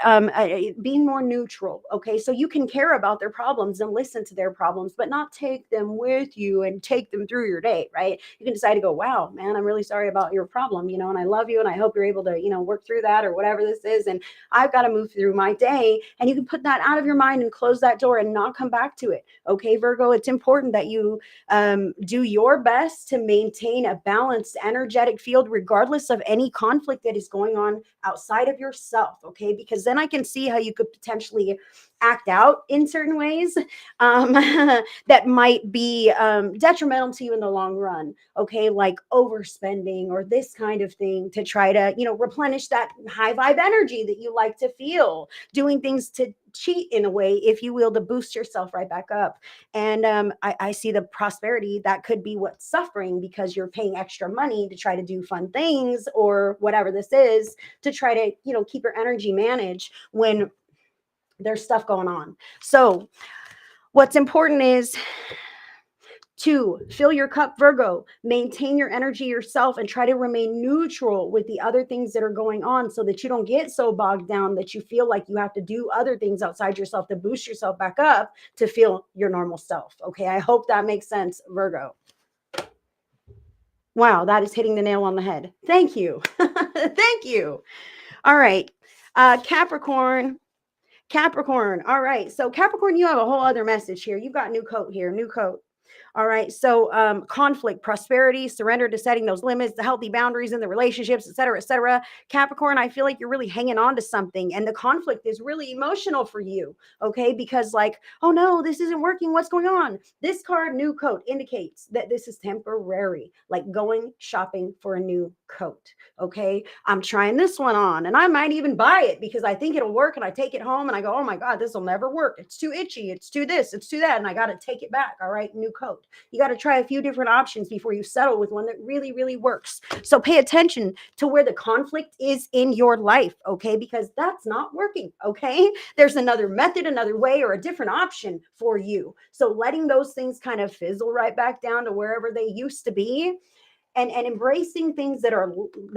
being more neutral. Okay. So you can care about their problems and listen to their problems, but not take them with you and take them through your day, right? You can decide to go, wow, man, I'm really sorry about your problem, and I love you and I hope you're able to, work through that or whatever this is. And I've got to move through my day. And you can put that out of your mind and close that door and not come back to it. Okay, Virgo, it's important that you do your best to maintain a balanced, energetic field, regardless of any conflict that is going on outside of yourself. Okay, because then I can see how you could potentially act out in certain ways that might be detrimental to you in the long run. Okay, like overspending or this kind of thing to try to, replenish that high vibe energy that you like to feel, doing things to cheat in a way, if you will, to boost yourself right back up. And I see the prosperity that could be what's suffering because you're paying extra money to try to do fun things or whatever this is to try to, keep your energy managed when there's stuff going on. So what's important is to fill your cup, Virgo, maintain your energy yourself and try to remain neutral with the other things that are going on so that you don't get so bogged down that you feel like you have to do other things outside yourself to boost yourself back up to feel your normal self. Okay, I hope that makes sense, Virgo. Wow, that is hitting the nail on the head. Thank you. Thank you. All right. Capricorn. Capricorn. All right. So Capricorn, you have a whole other message here. You've got new coat here, new coat. All right. So conflict, prosperity, surrender to setting those limits, the healthy boundaries in the relationships, et cetera, et cetera. Capricorn, I feel like you're really hanging on to something and the conflict is really emotional for you. Okay. Because like, oh no, this isn't working. What's going on? This card, new coat, indicates that this is temporary, like going shopping for a new coat. Okay. I'm trying this one on and I might even buy it because I think it'll work and I take it home and I go, oh my God, this will never work. It's too itchy. It's too this, it's too that. And I got to take it back. All right. New coat. You got to try a few different options before you settle with one that really, really works. So pay attention to where the conflict is in your life. Okay. Because that's not working. Okay. There's another method, another way, or a different option for you. So letting those things kind of fizzle right back down to wherever they used to be and embracing things that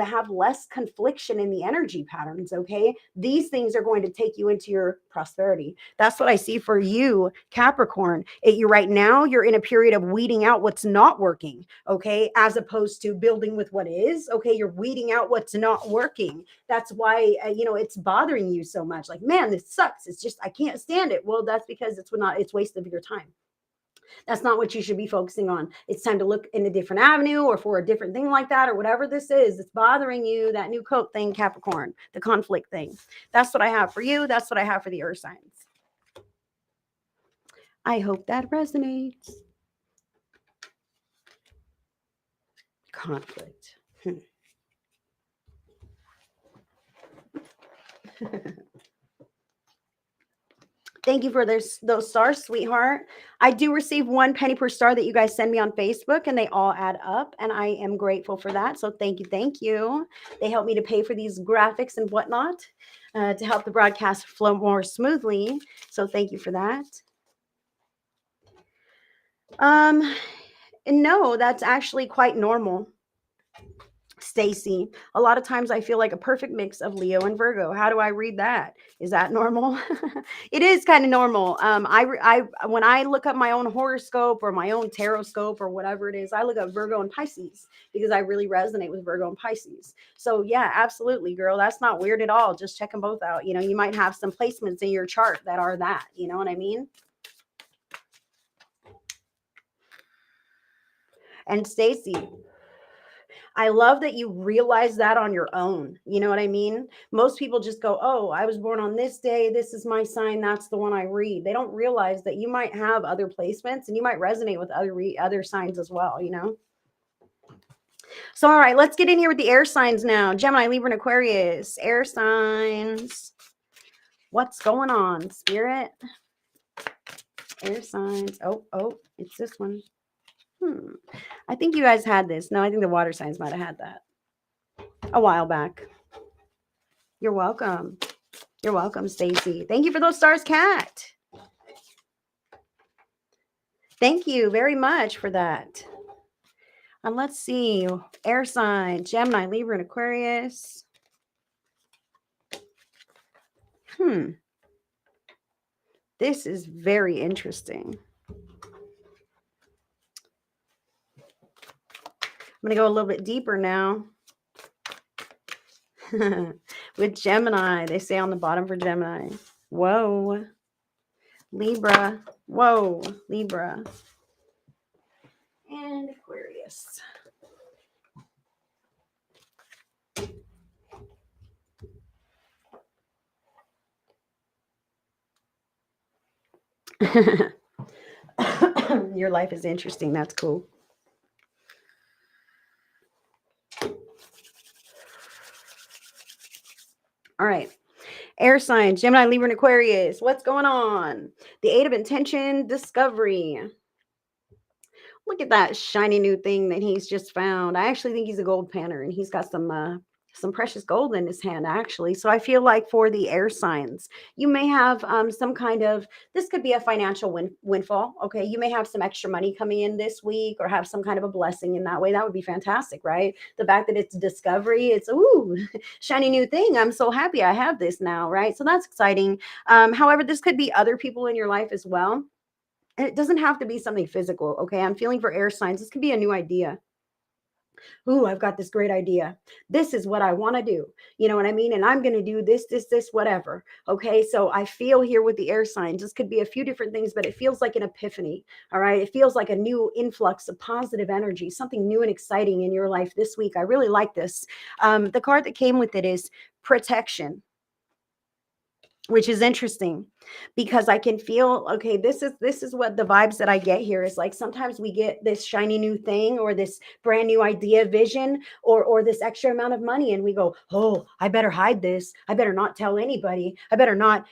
have less confliction in the energy patterns. Okay, these things are going to take you into your prosperity. That's what I see for you, Capricorn. You right now, you're in a period of weeding out what's not working. Okay, as opposed to building with what is. Okay, you're weeding out what's not working. That's why it's bothering you so much. Like, man, this sucks. It's just I can't stand it. Well, that's because it's waste of your time. That's not what you should be focusing on. It's time to look in a different avenue or for a different thing like that or whatever this is. It's bothering you, that new coat thing, Capricorn, the conflict thing. That's what I have for you. That's what I have for the earth signs. I hope that resonates. Conflict. Thank you for those stars, sweetheart. I do receive 1 penny per star that you guys send me on Facebook, and they all add up, and I am grateful for that. So thank you, thank you. They help me to pay for these graphics and whatnot to help the broadcast flow more smoothly. So thank you for that. No, that's actually quite normal. Stacy, a lot of times I feel like a perfect mix of Leo and Virgo. How do I read that? Is that normal? It is kind of normal. When I look up my own horoscope or my own tarot scope or whatever it is, I look up Virgo and Pisces because I really resonate with Virgo and Pisces. So yeah, absolutely, girl. That's not weird at all. Just check them both out. You know, you might have some placements in your chart that are that. You know what I mean? And Stacy, I love that you realize that on your own. You know what I mean? Most people just go, oh, I was born on this day. This is my sign. That's the one I read. They don't realize that you might have other placements and you might resonate with other signs as well, you know? So, all right, let's get in here with the air signs now. Gemini, Libra, and Aquarius. Air signs. What's going on, Spirit? Air signs. Oh, it's this one. I think you guys had this. No, I think the water signs might have had that a while back. You're welcome. You're welcome, Stacy. Thank you for those stars, Kat. Thank you very much for that. And let's see. Air sign, Gemini, Libra, and Aquarius. This is very interesting. I'm going to go a little bit deeper now. With Gemini, they say on the bottom for Gemini. Whoa. Libra. Whoa. Libra. And Aquarius. Your life is interesting. That's cool. All right. Air signs, Gemini, Libra, and Aquarius. What's going on? The Eight of Intention, discovery. Look at that shiny new thing that he's just found. I actually think he's a gold panner, and he's got some precious gold in his hand, actually. So I feel like for the air signs, you may have some kind of, this could be a financial windfall. Okay. You may have some extra money coming in this week or have some kind of a blessing in that way. That would be fantastic, right? The fact that it's discovery, it's, ooh, shiny new thing. I'm so happy I have this now, right? So that's exciting. However, this could be other people in your life as well. And it doesn't have to be something physical. Okay. I'm feeling for air signs. This could be a new idea. Ooh, I've got this great idea. This is what I want to do. You know what I mean? And I'm going to do this, whatever. Okay. So I feel here with the air signs, this could be a few different things, but it feels like an epiphany. All right. It feels like a new influx of positive energy, something new and exciting in your life this week. I really like this. The card that came with it is protection, which is interesting because I can feel, okay, this is what the vibes that I get here is like. Sometimes we get this shiny new thing or this brand new idea, vision, or this extra amount of money, and we go, oh, I better hide this. I better not tell anybody. I better not,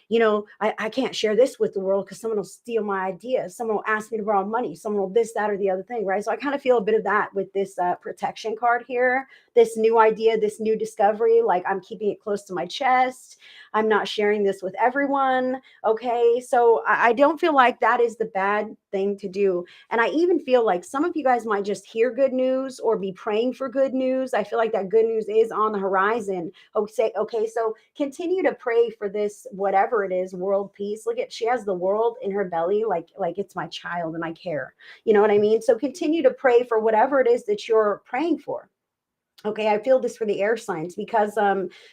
I can't share this with the world because someone will steal my ideas. Someone will ask me to borrow money. Someone will this, that, or the other thing, right? So I kind of feel a bit of that with this protection card here, this new idea, this new discovery. Like I'm keeping it close to my chest. I'm not sharing this with everyone. Okay. So I don't feel like that is the bad thing to do. And I even feel like some of you guys might just hear good news or be praying for good news. I feel like that good news is on the horizon. Okay. So continue to pray for this, whatever it is, world peace. Look at, she has the world in her belly. Like it's my child and I care. You know what I mean? So continue to pray for whatever it is that you're praying for. Okay, I feel this for the air signs because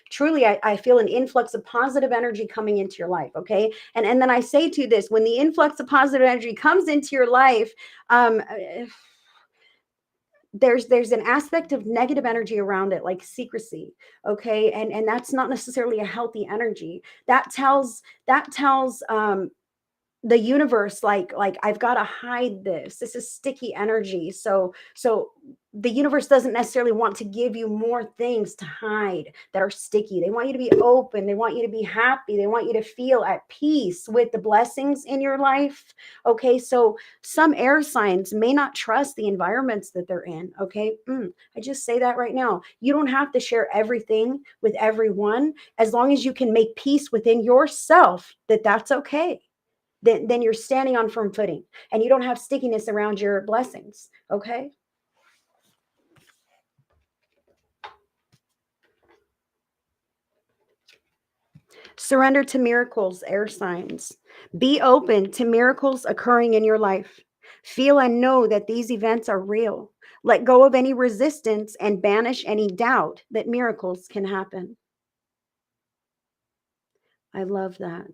truly I feel an influx of positive energy coming into your life. Okay, and then I say to this, when the influx of positive energy comes into your life, there's an aspect of negative energy around it, like secrecy. Okay, and that's not necessarily a healthy energy. That tells the universe like I've got to hide this. This is sticky energy. So the universe doesn't necessarily want to give you more things to hide that are sticky. They want you to be open. They want you to be happy. They want you to feel at peace with the blessings in your life. Okay, so some air signs may not trust the environments that they're in. Okay, I just say that right now. You don't have to share everything with everyone as long as you can make peace within yourself that's okay. Then you're standing on firm footing and you don't have stickiness around your blessings. Okay. Surrender to miracles, air signs. Be open to miracles occurring in your life. Feel and know that these events are real. Let go of any resistance and banish any doubt that miracles can happen. I love that.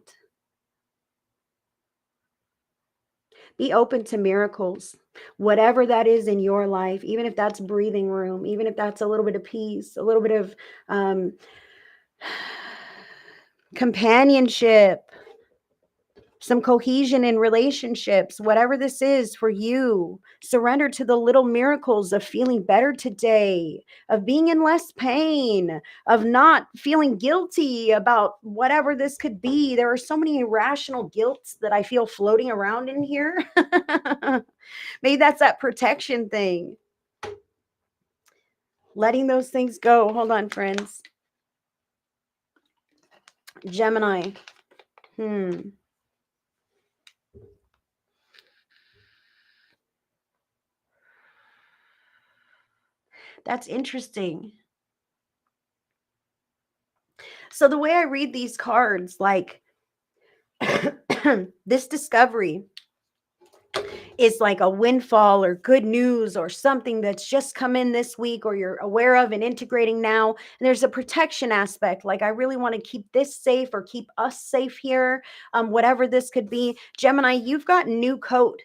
Be open to miracles, whatever that is in your life, even if that's breathing room, even if that's a little bit of peace, a little bit of um, companionship, some cohesion in relationships, whatever this is for you. Surrender to the little miracles of feeling better today, of being in less pain, of not feeling guilty about whatever this could be. There are so many irrational guilts that I feel floating around in here. Maybe that's that protection thing. Letting those things go. Hold on, friends. Gemini. That's interesting. So the way I read these cards, like this discovery is like a windfall or good news or something that's just come in this week or you're aware of and integrating now. And there's a protection aspect. Like, I really want to keep this safe or keep us safe here, whatever this could be. Gemini, you've got new coat.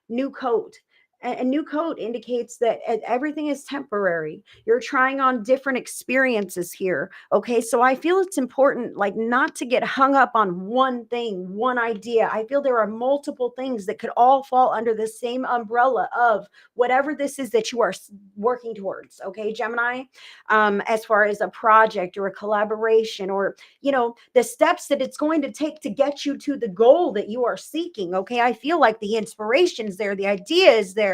New coat. A new coat indicates that everything is temporary. You're trying on different experiences here. Okay. So I feel it's important, like, not to get hung up on one thing, one idea. I feel there are multiple things that could all fall under the same umbrella of whatever this is that you are working towards. Okay, Gemini, as far as a project or a collaboration or, the steps that it's going to take to get you to the goal that you are seeking. Okay. I feel like the inspiration's there, the idea is there.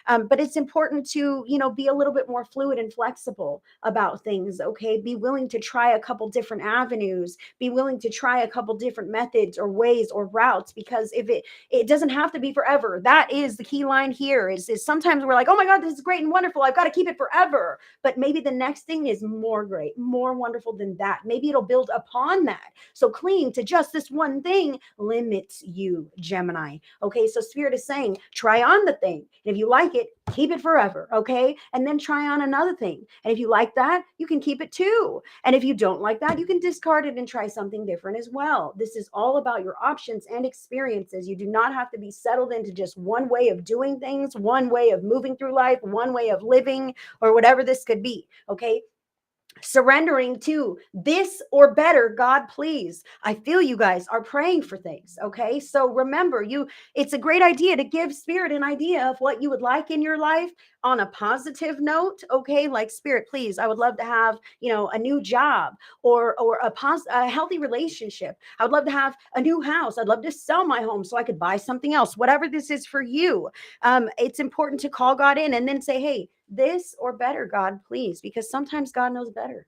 But it's important to, be a little bit more fluid and flexible about things. Okay. Be willing to try a couple different avenues, be willing to try a couple different methods or ways or routes, because if it doesn't have to be forever. That is the key line here is sometimes we're like, oh my God, this is great and wonderful, I've got to keep it forever. But maybe the next thing is more great, more wonderful than that. Maybe it'll build upon that. So clinging to just this one thing limits you, Gemini. Okay. So Spirit is saying, try on the thing. And if you like it, keep it forever. Okay. And then try on another thing. And if you like that, you can keep it too. And if you don't like that, you can discard it and try something different as well. This is all about your options and experiences. You do not have to be settled into just one way of doing things, one way of moving through life, one way of living, or whatever this could be. Okay. Surrendering to this or better, God, please. I feel you guys are praying for things. Okay. So remember, it's a great idea to give Spirit an idea of what you would like in your life on a positive note. Okay. Like, Spirit, please, I would love to have, a new job or a healthy relationship. I would love to have a new house. I'd love to sell my home so I could buy something else, whatever this is for you. It's important to call God in and then say, hey, this or better, God, please, because sometimes God knows better.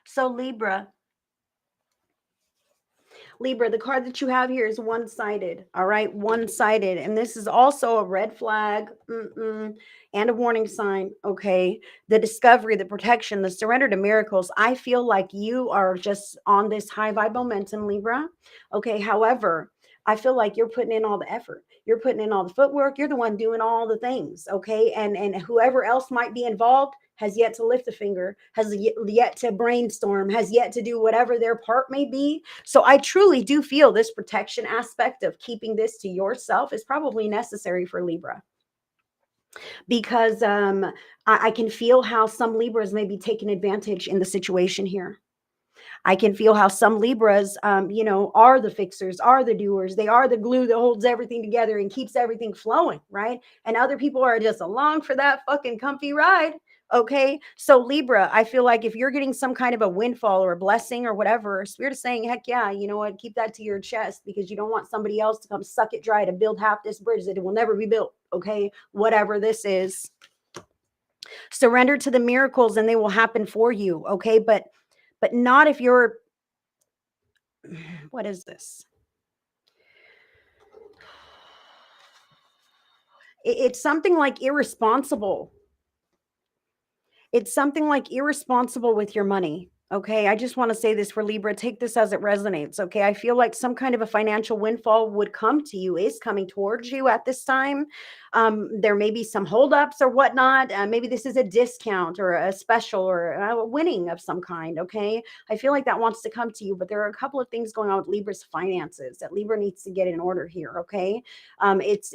So Libra, the card that you have here is one-sided. All right, one-sided. And this is also a red flag and a warning sign. Okay. The discovery, the protection, the surrender to miracles. I feel like you are just on this high vibe momentum, Libra. Okay. However, I feel like you're putting in all the effort. You're putting in all the footwork. You're the one doing all the things. Okay. And whoever else might be involved has yet to lift a finger, has yet to brainstorm, has yet to do whatever their part may be. So I truly do feel this protection aspect of keeping this to yourself is probably necessary for Libra, because I can feel how some Libras may be taking advantage in the situation here. I can feel how some Libras, are the fixers, are the doers. They are the glue that holds everything together and keeps everything flowing, right? And other people are just along for that fucking comfy ride. Okay. So Libra, I feel like if you're getting some kind of a windfall or a blessing or whatever, Spirit is saying, heck yeah, you know what? Keep that to your chest, because you don't want somebody else to come suck it dry to build half this bridge that it will never be built. Okay. Whatever this is. Surrender to the miracles and they will happen for you, okay? But not if you're what is this? It's something like irresponsible. It's something like irresponsible with your money. Okay. I just want to say this for Libra. Take this as it resonates. Okay. I feel like some kind of a financial windfall would come to you, is coming towards you at this time. There may be some holdups or whatnot. Maybe this is a discount or a special or a winning of some kind. Okay. I feel like that wants to come to you, but there are a couple of things going on with Libra's finances that Libra needs to get in order here. Okay. It's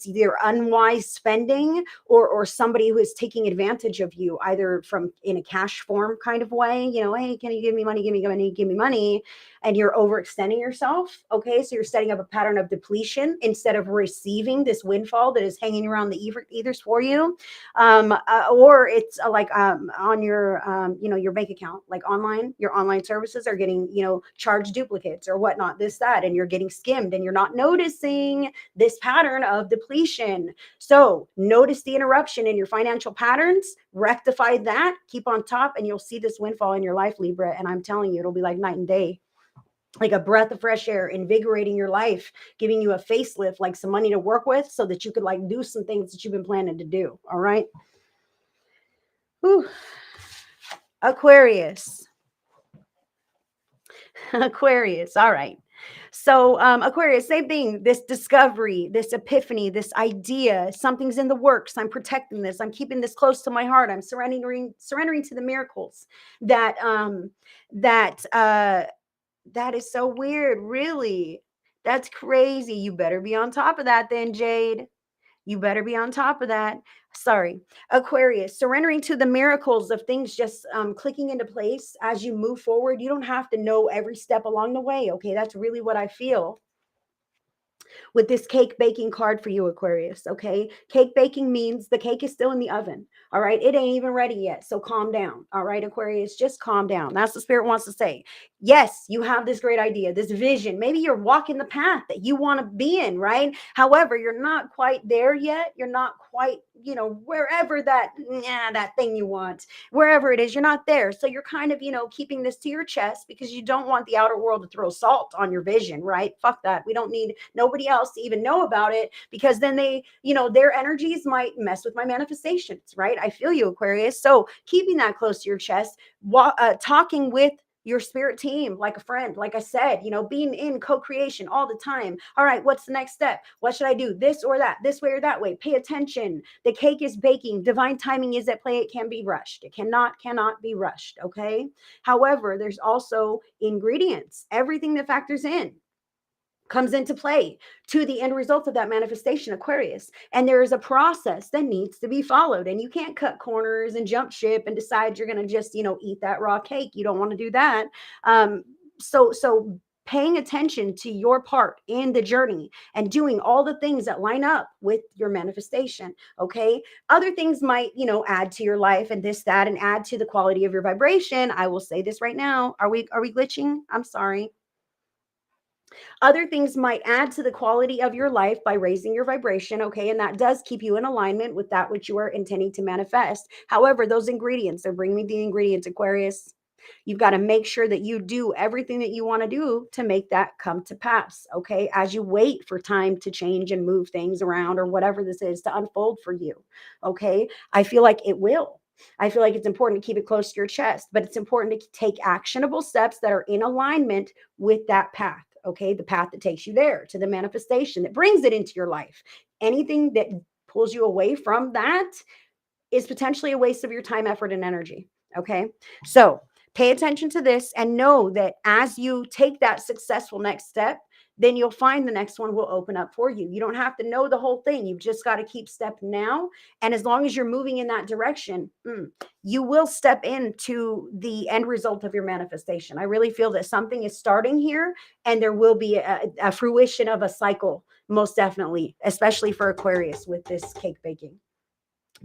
either unwise spending or somebody who is taking advantage of you, either from in a cash form kind of way, hey, can you give me money, give me money, and you're overextending yourself. Okay, so you're setting up a pattern of depletion instead of receiving this windfall that is hanging around the ethers for you. Or it's on your your bank account, like online, your online services are getting charged duplicates or whatnot, this that, and you're getting skimmed and you're not noticing this pattern of depletion. So notice the interruption in your financial patterns, rectify that, keep on top, and you'll see this windfall in your life, Libra. And I'm telling you, it'll be like night and day, like a breath of fresh air, invigorating your life, giving you a facelift, like some money to work with so that you could like do some things that you've been planning to do. All right. Whew. Aquarius. Aquarius. All right. So, Aquarius, same thing. This discovery, this epiphany, this idea, something's in the works. I'm protecting this. I'm keeping this close to my heart. I'm surrendering to the miracles that that that is so weird. Really, that's crazy. You better be on top of that, then, Jade. You better be on top of that. Sorry. Aquarius, surrendering to the miracles of things just clicking into place as you move forward. You don't have to know every step along the way. Okay. That's really what I feel with this cake baking card for you, Aquarius. Okay. Cake baking means the cake is still in the oven. All right. It ain't even ready yet. So calm down. All right, Aquarius, just calm down. That's what Spirit wants to say. Yes, you have this great idea, this vision. Maybe you're walking the path that you want to be in, right? However, you're not quite there yet. You're not quite, wherever that thing you want, wherever it is, you're not there. So you're kind of, keeping this to your chest because you don't want the outer world to throw salt on your vision, right? Fuck that. We don't need nobody else to even know about it because then they, their energies might mess with my manifestations, right? I feel you, Aquarius. So keeping that close to your chest, talking with your spirit team like a friend, like I said, being in co-creation all the time. All right, what's the next step? What should I do? This or that, this way or that way. Pay attention. The cake is baking. Divine timing is at play. It can be rushed. It cannot be rushed. Okay. However, there's also ingredients. Everything that factors in comes into play to the end result of that manifestation, Aquarius. And there is a process that needs to be followed. And you can't cut corners and jump ship and decide you're going to just, eat that raw cake. You don't want to do that. So paying attention to your part in the journey and doing all the things that line up with your manifestation. Okay. Other things might, add to your life and this, that, and add to the quality of your vibration. I will say this right now. Are we glitching? I'm sorry. Other things might add to the quality of your life by raising your vibration, okay? And that does keep you in alignment with that which you are intending to manifest. However, those ingredients, they're bringing me the ingredients, Aquarius. You've got to make sure that you do everything that you want to do to make that come to pass, okay? As you wait for time to change and move things around or whatever this is to unfold for you, okay? I feel like it will. I feel like it's important to keep it close to your chest, but it's important to take actionable steps that are in alignment with that path. Okay. The path that takes you there to the manifestation that brings it into your life. Anything that pulls you away from that is potentially a waste of your time, effort, and energy. Okay. So pay attention to this and know that as you take that successful next step, then you'll find the next one will open up for you. You don't have to know the whole thing. You've just got to keep step now. And as long as you're moving in that direction, you will step into the end result of your manifestation. I really feel that something is starting here and there will be a fruition of a cycle, most definitely, especially for Aquarius with this cake baking.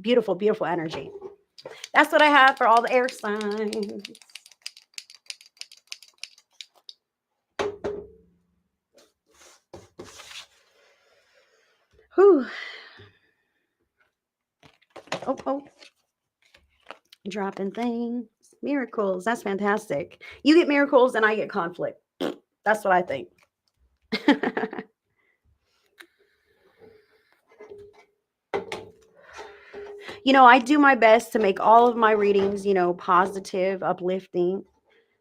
Beautiful, beautiful energy. That's what I have for all the air signs. Whew. Oh. Dropping things. Miracles. That's fantastic. You get miracles and I get conflict. That's what I think. I do my best to make all of my readings, positive, uplifting,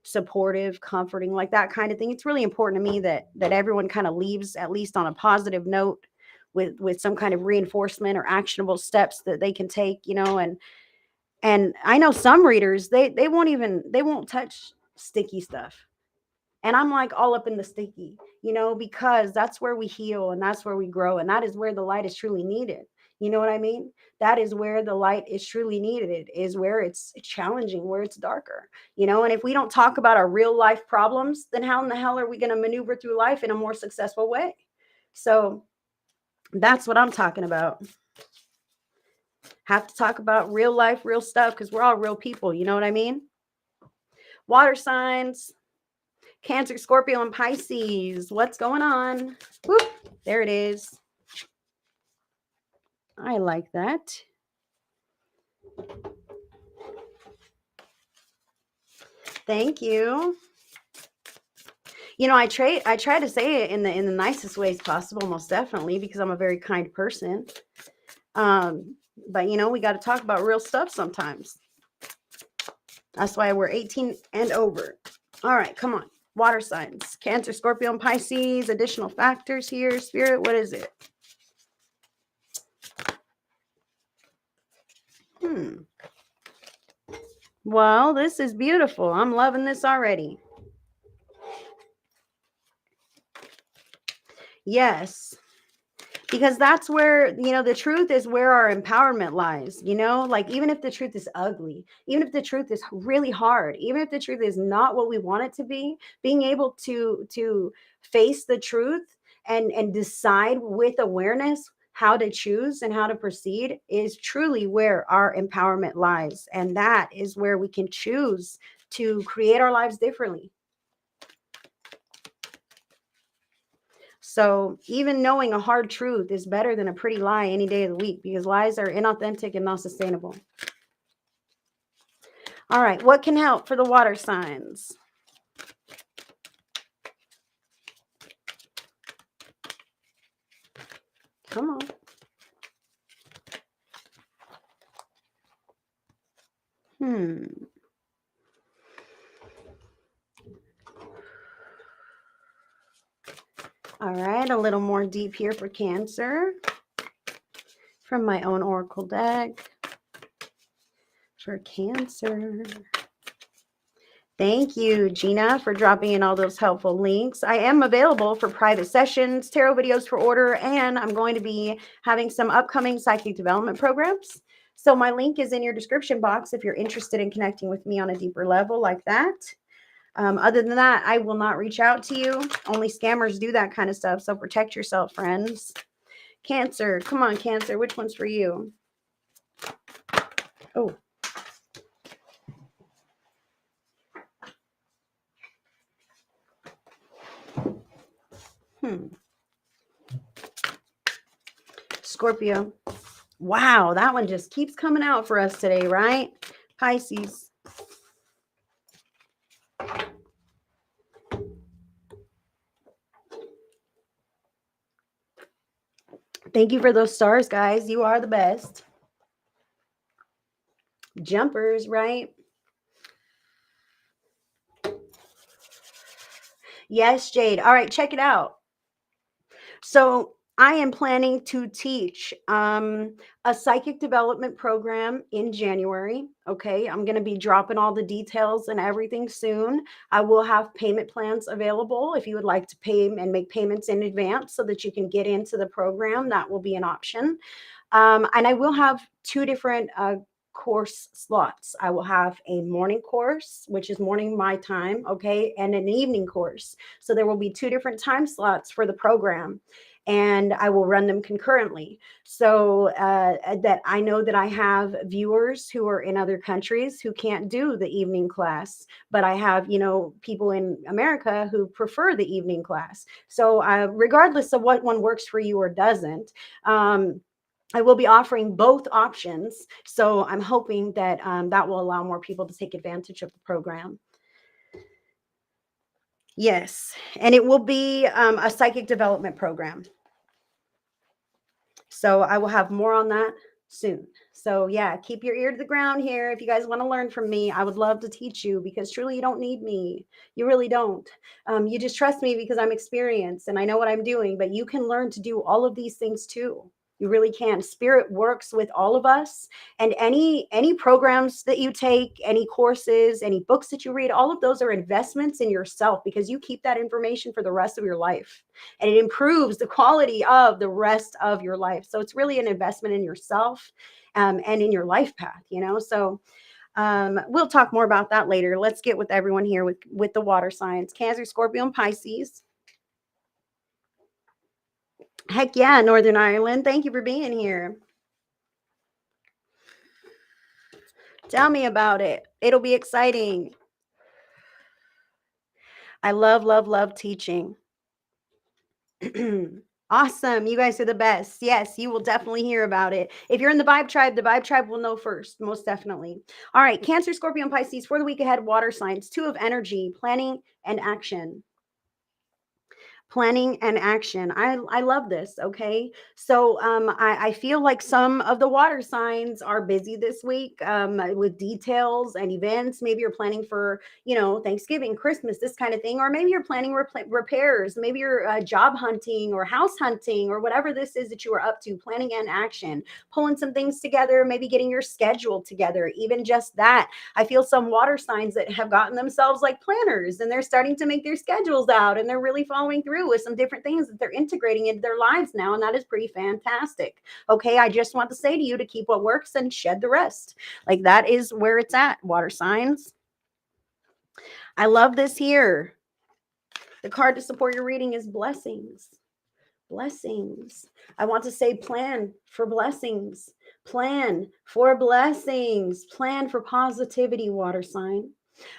supportive, comforting, like that kind of thing. It's really important to me that everyone kind of leaves at least on a positive note with some kind of reinforcement or actionable steps that they can take, and I know some readers they won't touch sticky stuff. And I'm like all up in the sticky, because that's where we heal and that's where we grow. And that is where the light is truly needed. You know what I mean? That is where the light is truly needed. It is where it's challenging, where it's darker, and if we don't talk about our real life problems, then how in the hell are we going to maneuver through life in a more successful way? So that's what I'm talking about. Have to talk about real life, real stuff, because we're all real people. You know what I mean? Water signs. Cancer, Scorpio, and Pisces. What's going on? Whoop, there it is. I like that. Thank you. I try to say it in the nicest ways possible, most definitely, because I'm a very kind person. But we got to talk about real stuff sometimes. That's why we're 18 and over. All right, come on. Water signs. Cancer, Scorpio, and Pisces. Additional factors here. Spirit, what is it? Well, this is beautiful. I'm loving this already. Yes. Because that's where, the truth is where our empowerment lies, like even if the truth is ugly, even if the truth is really hard, even if the truth is not what we want it to be, being able to face the truth and decide with awareness how to choose and how to proceed is truly where our empowerment lies. And that is where we can choose to create our lives differently. So even knowing a hard truth is better than a pretty lie any day of the week, because lies are inauthentic and not sustainable. All right, what can help for the water signs? Come on. All right, a little more deep here for Cancer from my own Oracle deck for Cancer. Thank you, Gina, for dropping in all those helpful links. I am available for private sessions, tarot videos for order, and I'm going to be having some upcoming psychic development programs. So my link is in your description box if you're interested in connecting with me on a deeper level like that. Other than that, I will not reach out to you. Only scammers do that kind of stuff. So protect yourself, friends. Cancer. Come on, Cancer. Which one's for you? Oh. Scorpio. Wow, that one just keeps coming out for us today, right? Pisces. Thank you for those stars, guys. You are the best. Jumpers, right? Yes, Jade. All right, check it out. So I am planning to teach a psychic development program in January. Okay, I'm going to be dropping all the details and everything soon. I will have payment plans available if you would like to pay and make payments in advance so that you can get into the program. That will be an option. And I will have two different course slots. I will have a morning course, which is morning my time, okay, and an evening course. So there will be two different time slots for the program, and I will run them concurrently. So that I know that I have viewers who are in other countries who can't do the evening class, but I have, people in America who prefer the evening class. So regardless of what one works for you or doesn't, I will be offering both options. So I'm hoping that that will allow more people to take advantage of the program. Yes. And it will be a psychic development program. So I will have more on that soon. So yeah, keep your ear to the ground here. If you guys want to learn from me, I would love to teach you, because truly you don't need me. You really don't. You just trust me because I'm experienced and I know what I'm doing, but you can learn to do all of these things too. You really can. Spirit works with all of us, and any programs that you take, any courses, any books that you read, all of those are investments in yourself, because you keep that information for the rest of your life, and it improves the quality of the rest of your life. So it's really an investment in yourself, and in your life path, you know. So we'll talk more about that later. Let's get with everyone here with the water signs: Cancer, Scorpio, and Pisces. Heck yeah, Northern Ireland. Thank you for being here. Tell me about it. It'll be exciting. I love, love, love teaching. Awesome. You guys are the best. Yes, you will definitely hear about it. If you're in the Vibe Tribe will know first, most definitely. All right, Cancer, Scorpio, and Pisces for the week ahead, water signs, 2 of energy, planning and action. Planning and action. I love this. Okay. So I feel like some of the water signs are busy this week, with details and events. Maybe you're planning for, Thanksgiving, Christmas, this kind of thing. Or maybe you're planning repairs. Maybe you're job hunting or house hunting or whatever this is that you are up to. Planning and action, pulling some things together, maybe getting your schedule together. Even just that, I feel some water signs that have gotten themselves like planners, and they're starting to make their schedules out, and they're really following through with some different things that they're integrating into their lives now. And that is pretty fantastic. Okay. I just want to say to you to keep what works and shed the rest. Like, that is where it's at, water signs. I love this here. The card to support your reading is blessings. Blessings. I want to say plan for blessings. Plan for blessings. Plan for positivity, water sign.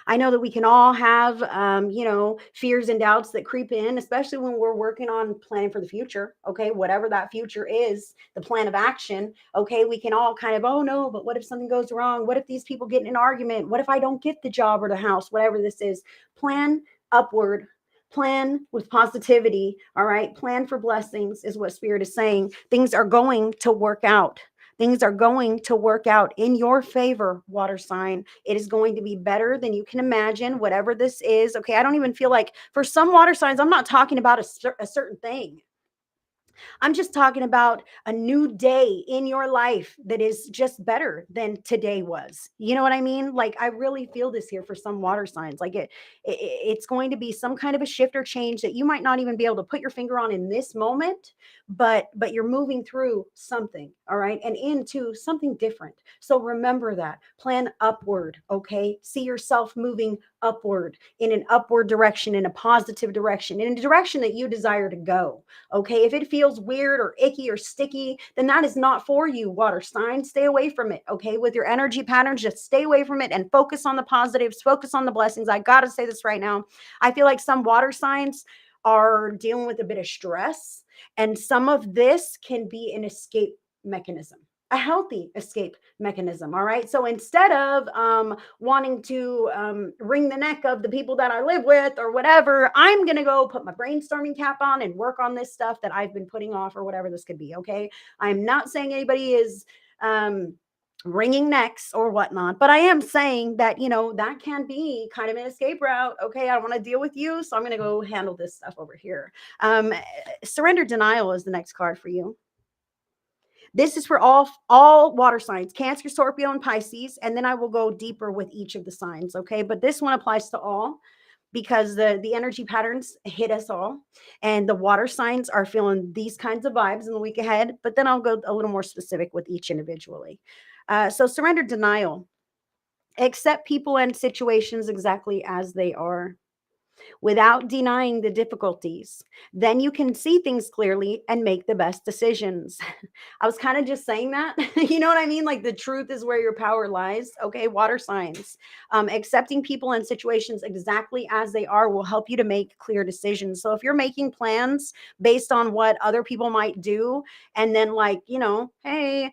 I know that we can all have, fears and doubts that creep in, especially when we're working on planning for the future. Okay. Whatever that future is, the plan of action. Okay. We can all kind of, oh no, but what if something goes wrong? What if these people get in an argument? What if I don't get the job or the house? Whatever this is, plan upward. Plan with positivity. All right. Plan for blessings is what Spirit is saying. Things are going to work out. Things are going to work out in your favor, water sign. It is going to be better than you can imagine, whatever this is. Okay. I don't even feel like, for some water signs, I'm not talking about a certain thing. I'm just talking about a new day in your life that is just better than today was. You know what I mean? Like, I really feel this here for some water signs. Like, it's going to be some kind of a shift or change that you might not even be able to put your finger on in this moment, but you're moving through something, all right, and into something different. So remember that. Plan upward, okay? See yourself moving upward, in an upward direction, in a positive direction, in a direction that you desire to go. Okay. If it feels weird or icky or sticky, then that is not for you, water sign. Stay away from it. Okay. With your energy patterns, just stay away from it and focus on the positives, focus on the blessings. I got to say this right now. I feel like some water signs are dealing with a bit of stress, and some of this can be an escape mechanism, a healthy escape mechanism. All right. So instead of wanting to wring the neck of the people that I live with or whatever, I'm going to go put my brainstorming cap on and work on this stuff that I've been putting off, or whatever this could be. Okay. I'm not saying anybody is wringing necks or whatnot, but I am saying that, that can be kind of an escape route. Okay. I don't want to deal with you, so I'm going to go handle this stuff over here. Surrender denial is the next card for you. This is for all water signs: Cancer, Scorpio, and Pisces. And then I will go deeper with each of the signs. Okay. But this one applies to all, because the energy patterns hit us all. And the water signs are feeling these kinds of vibes in the week ahead. But then I'll go a little more specific with each individually. So surrender denial. Accept people and situations exactly as they are. without denying the difficulties. Then you can see things clearly and make the best decisions. I was kind of just saying that. You know what I mean? Like the truth is where your power lies. Okay, water signs. Accepting people and situations exactly as they are will help you to make clear decisions. So if you're making plans based on what other people might do, and then like, hey,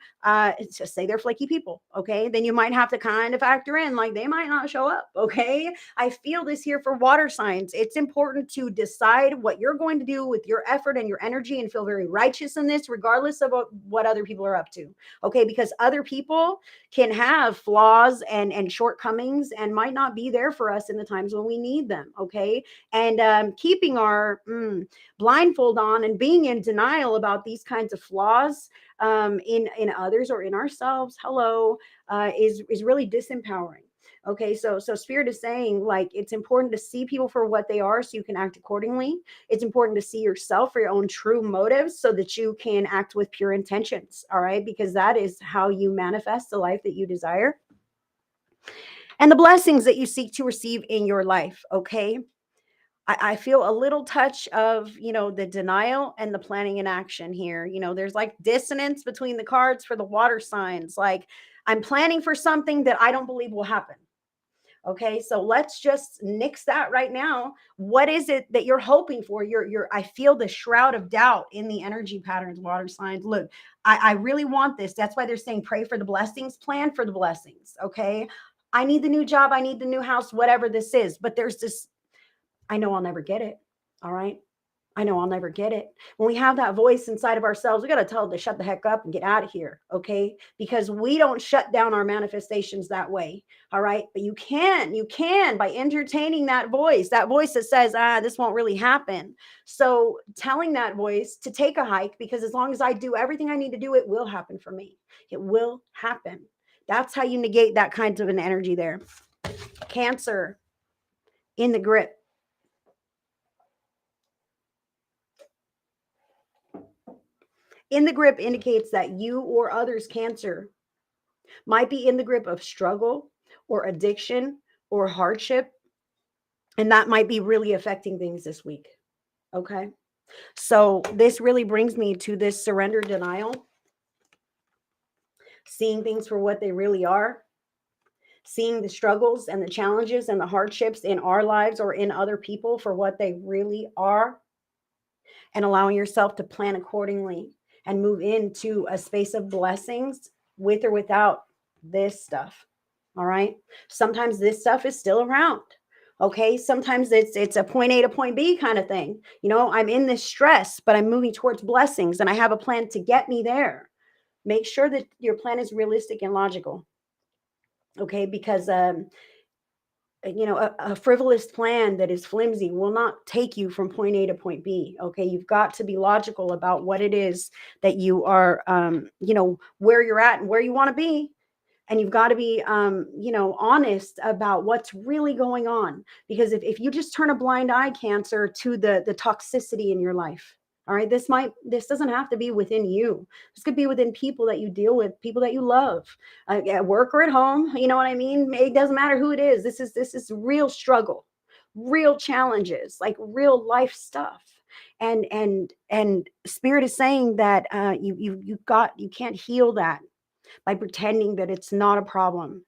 just say they're flaky people. Okay, then you might have to kind of factor in like they might not show up. Okay, I feel this here for water signs. It's important to decide what you're going to do with your effort and your energy and feel very righteous in this, regardless of what other people are up to. Okay, because other people can have flaws and shortcomings and might not be there for us in the times when we need them. Okay, and keeping our blindfold on and being in denial about these kinds of flaws in others or in ourselves, is really disempowering. Okay, so spirit is saying like it's important to see people for what they are so you can act accordingly. It's important to see yourself for your own true motives so that you can act with pure intentions. All right, because that is how you manifest the life that you desire and the blessings that you seek to receive in your life. Okay, I feel a little touch of, the denial and the planning and action here. There's like dissonance between the cards for the water signs. Like I'm planning for something that I don't believe will happen. Okay, so let's just nix that right now. What is it that you're hoping for? I feel the shroud of doubt in the energy patterns, water signs. Look, I really want this. That's why they're saying pray for the blessings, plan for the blessings. Okay, I need the new job, I need the new house, whatever this is. But there's this, I know I'll never get it. All right. I know I'll never get it. When we have that voice inside of ourselves, we got to tell it to shut the heck up and get out of here. Okay. Because we don't shut down our manifestations that way. All right. But you can by entertaining that voice that says, this won't really happen. So telling that voice to take a hike, because as long as I do everything I need to do, it will happen for me. It will happen. That's how you negate that kind of an energy there. Cancer in the grip. In the grip indicates that you or others' cancer might be in the grip of struggle or addiction or hardship. And that might be really affecting things this week. Okay. So this really brings me to this surrender denial, seeing things for what they really are, seeing the struggles and the challenges and the hardships in our lives or in other people for what they really are, and allowing yourself to plan accordingly and move into a space of blessings with or without this stuff. All right. Sometimes this stuff is still around. Okay. Sometimes it's a point A to point B kind of thing. I'm in this stress, but I'm moving towards blessings and I have a plan to get me there. Make sure that your plan is realistic and logical. Okay. Because a frivolous plan that is flimsy will not take you from point A to point B. Okay. You've got to be logical about what it is that you are, where you're at and where you want to be. And you've got to be, honest about what's really going on. Because if you just turn a blind eye, Cancer, to the toxicity in your life, all right, this doesn't have to be within you. This could be within people that you deal with, people that you love, at work or at home. You know what I mean? It doesn't matter who it is. This is real struggle, real challenges, like real life stuff. And spirit is saying that you can't heal that by pretending that it's not a problem.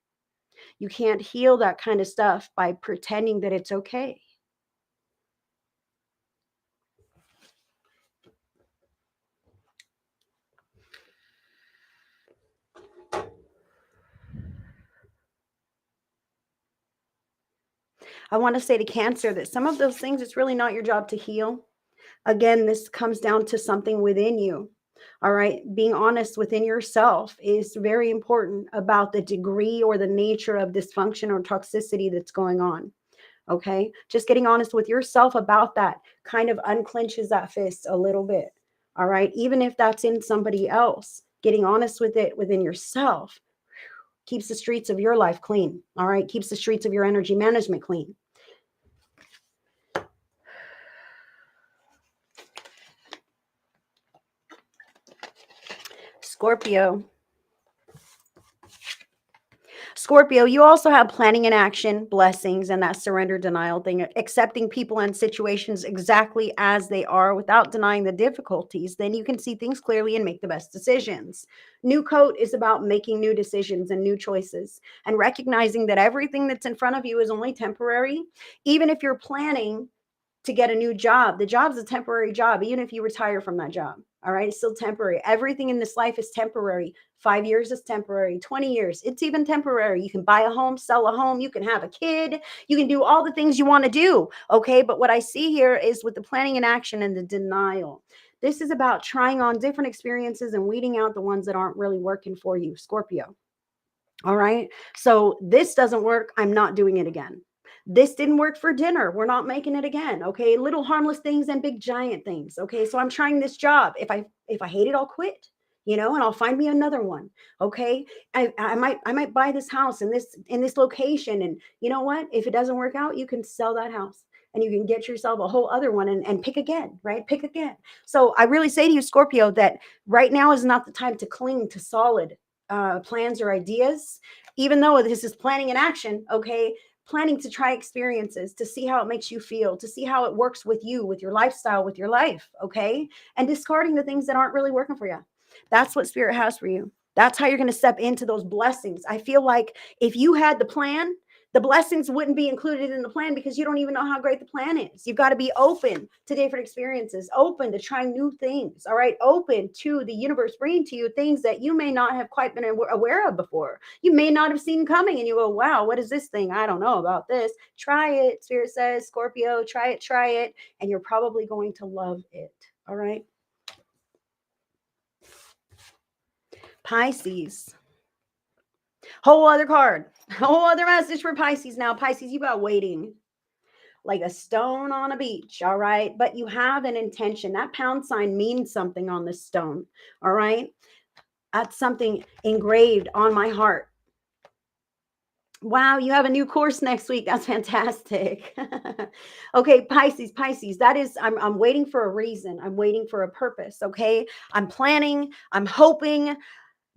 You can't heal that kind of stuff by pretending that it's okay. I want to say to Cancer that some of those things, it's really not your job to heal. Again, this comes down to something within you. All right. Being honest within yourself is very important about the degree or the nature of dysfunction or toxicity that's going on. Okay. Just getting honest with yourself about that kind of unclenches that fist a little bit. All right. Even if that's in somebody else, getting honest with it within yourself keeps the streets of your life clean. All right. Keeps the streets of your energy management clean. Scorpio. Scorpio, you also have planning and action, blessings, and that surrender denial thing, accepting people and situations exactly as they are without denying the difficulties. Then you can see things clearly and make the best decisions. New coat is about making new decisions and new choices and recognizing that everything that's in front of you is only temporary. Even if you're planning to get a new job. The job's a temporary job, even if you retire from that job. All right. It's still temporary. Everything in this life is temporary. 5 years is temporary. 20 years, it's even temporary. You can buy a home, sell a home. You can have a kid. You can do all the things you want to do. Okay. But what I see here is with the planning and action and the denial. This is about trying on different experiences and weeding out the ones that aren't really working for you, Scorpio. All right. So this doesn't work. I'm not doing it again. This didn't work for dinner. We're not making it again. Okay. Little harmless things and big giant things. Okay. So I'm trying this job. If I hate it, I'll quit. And I'll find me another one. Okay. I might buy this house in this location. And you know what? If it doesn't work out, you can sell that house and you can get yourself a whole other one and pick again, right? Pick again. So I really say to you, Scorpio, that right now is not the time to cling to solid plans or ideas, even though this is planning and action. Okay. Planning to try experiences, to see how it makes you feel, to see how it works with you, with your lifestyle, with your life. Okay. And discarding the things that aren't really working for you. That's what spirit has for you. That's how you're going to step into those blessings. I feel like if you had the plan, the blessings wouldn't be included in the plan because you don't even know how great the plan is. You've got to be open to different experiences, open to trying new things. All right. Open to the universe bringing to you things that you may not have quite been aware of before. You may not have seen coming and you go, wow, what is this thing? I don't know about this. Try it. Spirit says, Scorpio, try it. And you're probably going to love it. All right. Pisces. Whole other card. Whole other message for Pisces now. Pisces, you got waiting like a stone on a beach. All right. But you have an intention. That pound sign means something on this stone. All right. That's something engraved on my heart. Wow, you have a new course next week. That's fantastic. Okay, Pisces, that is, I'm waiting for a reason. I'm waiting for a purpose. Okay. I'm planning, I'm hoping.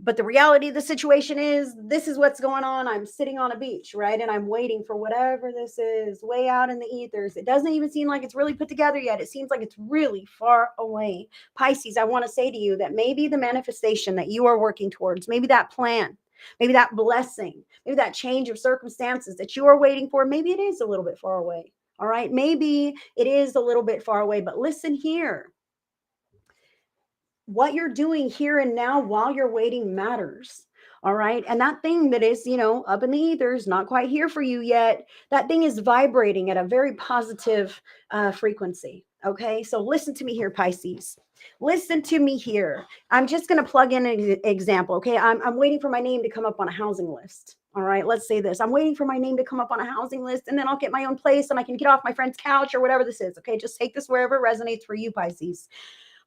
But the reality of the situation is this is what's going on. I'm sitting on a beach, right? And I'm waiting for whatever this is way out in the ethers. It doesn't even seem like it's really put together yet. It seems like it's really far away. Pisces, I want to say to you that maybe the manifestation that you are working towards, maybe that plan, maybe that blessing, maybe that change of circumstances that you are waiting for, maybe it is a little bit far away. All right. Maybe it is a little bit far away, but listen here. What you're doing here and now while you're waiting matters. All right. And that thing that is, up in the ethers, not quite here for you yet, that thing is vibrating at a very positive frequency. Okay. So listen to me here, Pisces. Listen to me here. I'm just going to plug in an example. Okay. I'm waiting for my name to come up on a housing list. All right. Let's say this. I'm waiting for my name to come up on a housing list and then I'll get my own place and I can get off my friend's couch or whatever this is. Okay. Just take this wherever it resonates for you, Pisces.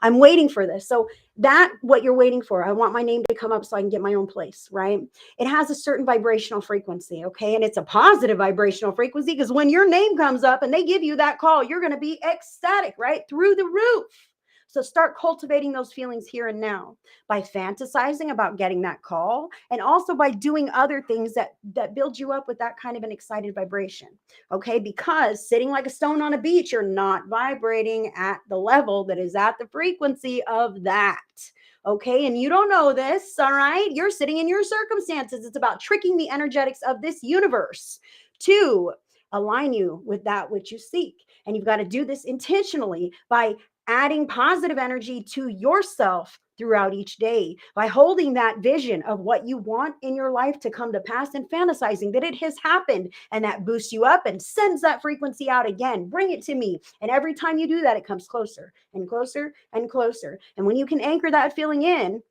I'm waiting for this. So that what you're waiting for, I want my name to come up so I can get my own place, right? It has a certain vibrational frequency, okay? And it's a positive vibrational frequency because when your name comes up and they give you that call, you're going to be ecstatic, right? Through the roof. So start cultivating those feelings here and now by fantasizing about getting that call and also by doing other things that build you up with that kind of an excited vibration. Okay, because sitting like a stone on a beach, you're not vibrating at the level that is at the frequency of that. Okay, and you don't know this, all right? You're sitting in your circumstances. It's about tricking the energetics of this universe to align you with that which you seek. And you've got to do this intentionally by adding positive energy to yourself throughout each day by holding that vision of what you want in your life to come to pass and fantasizing that it has happened, and that boosts you up and sends that frequency out again. Bring it to me. And every time you do that, it comes closer and closer and closer. And when you can anchor that feeling in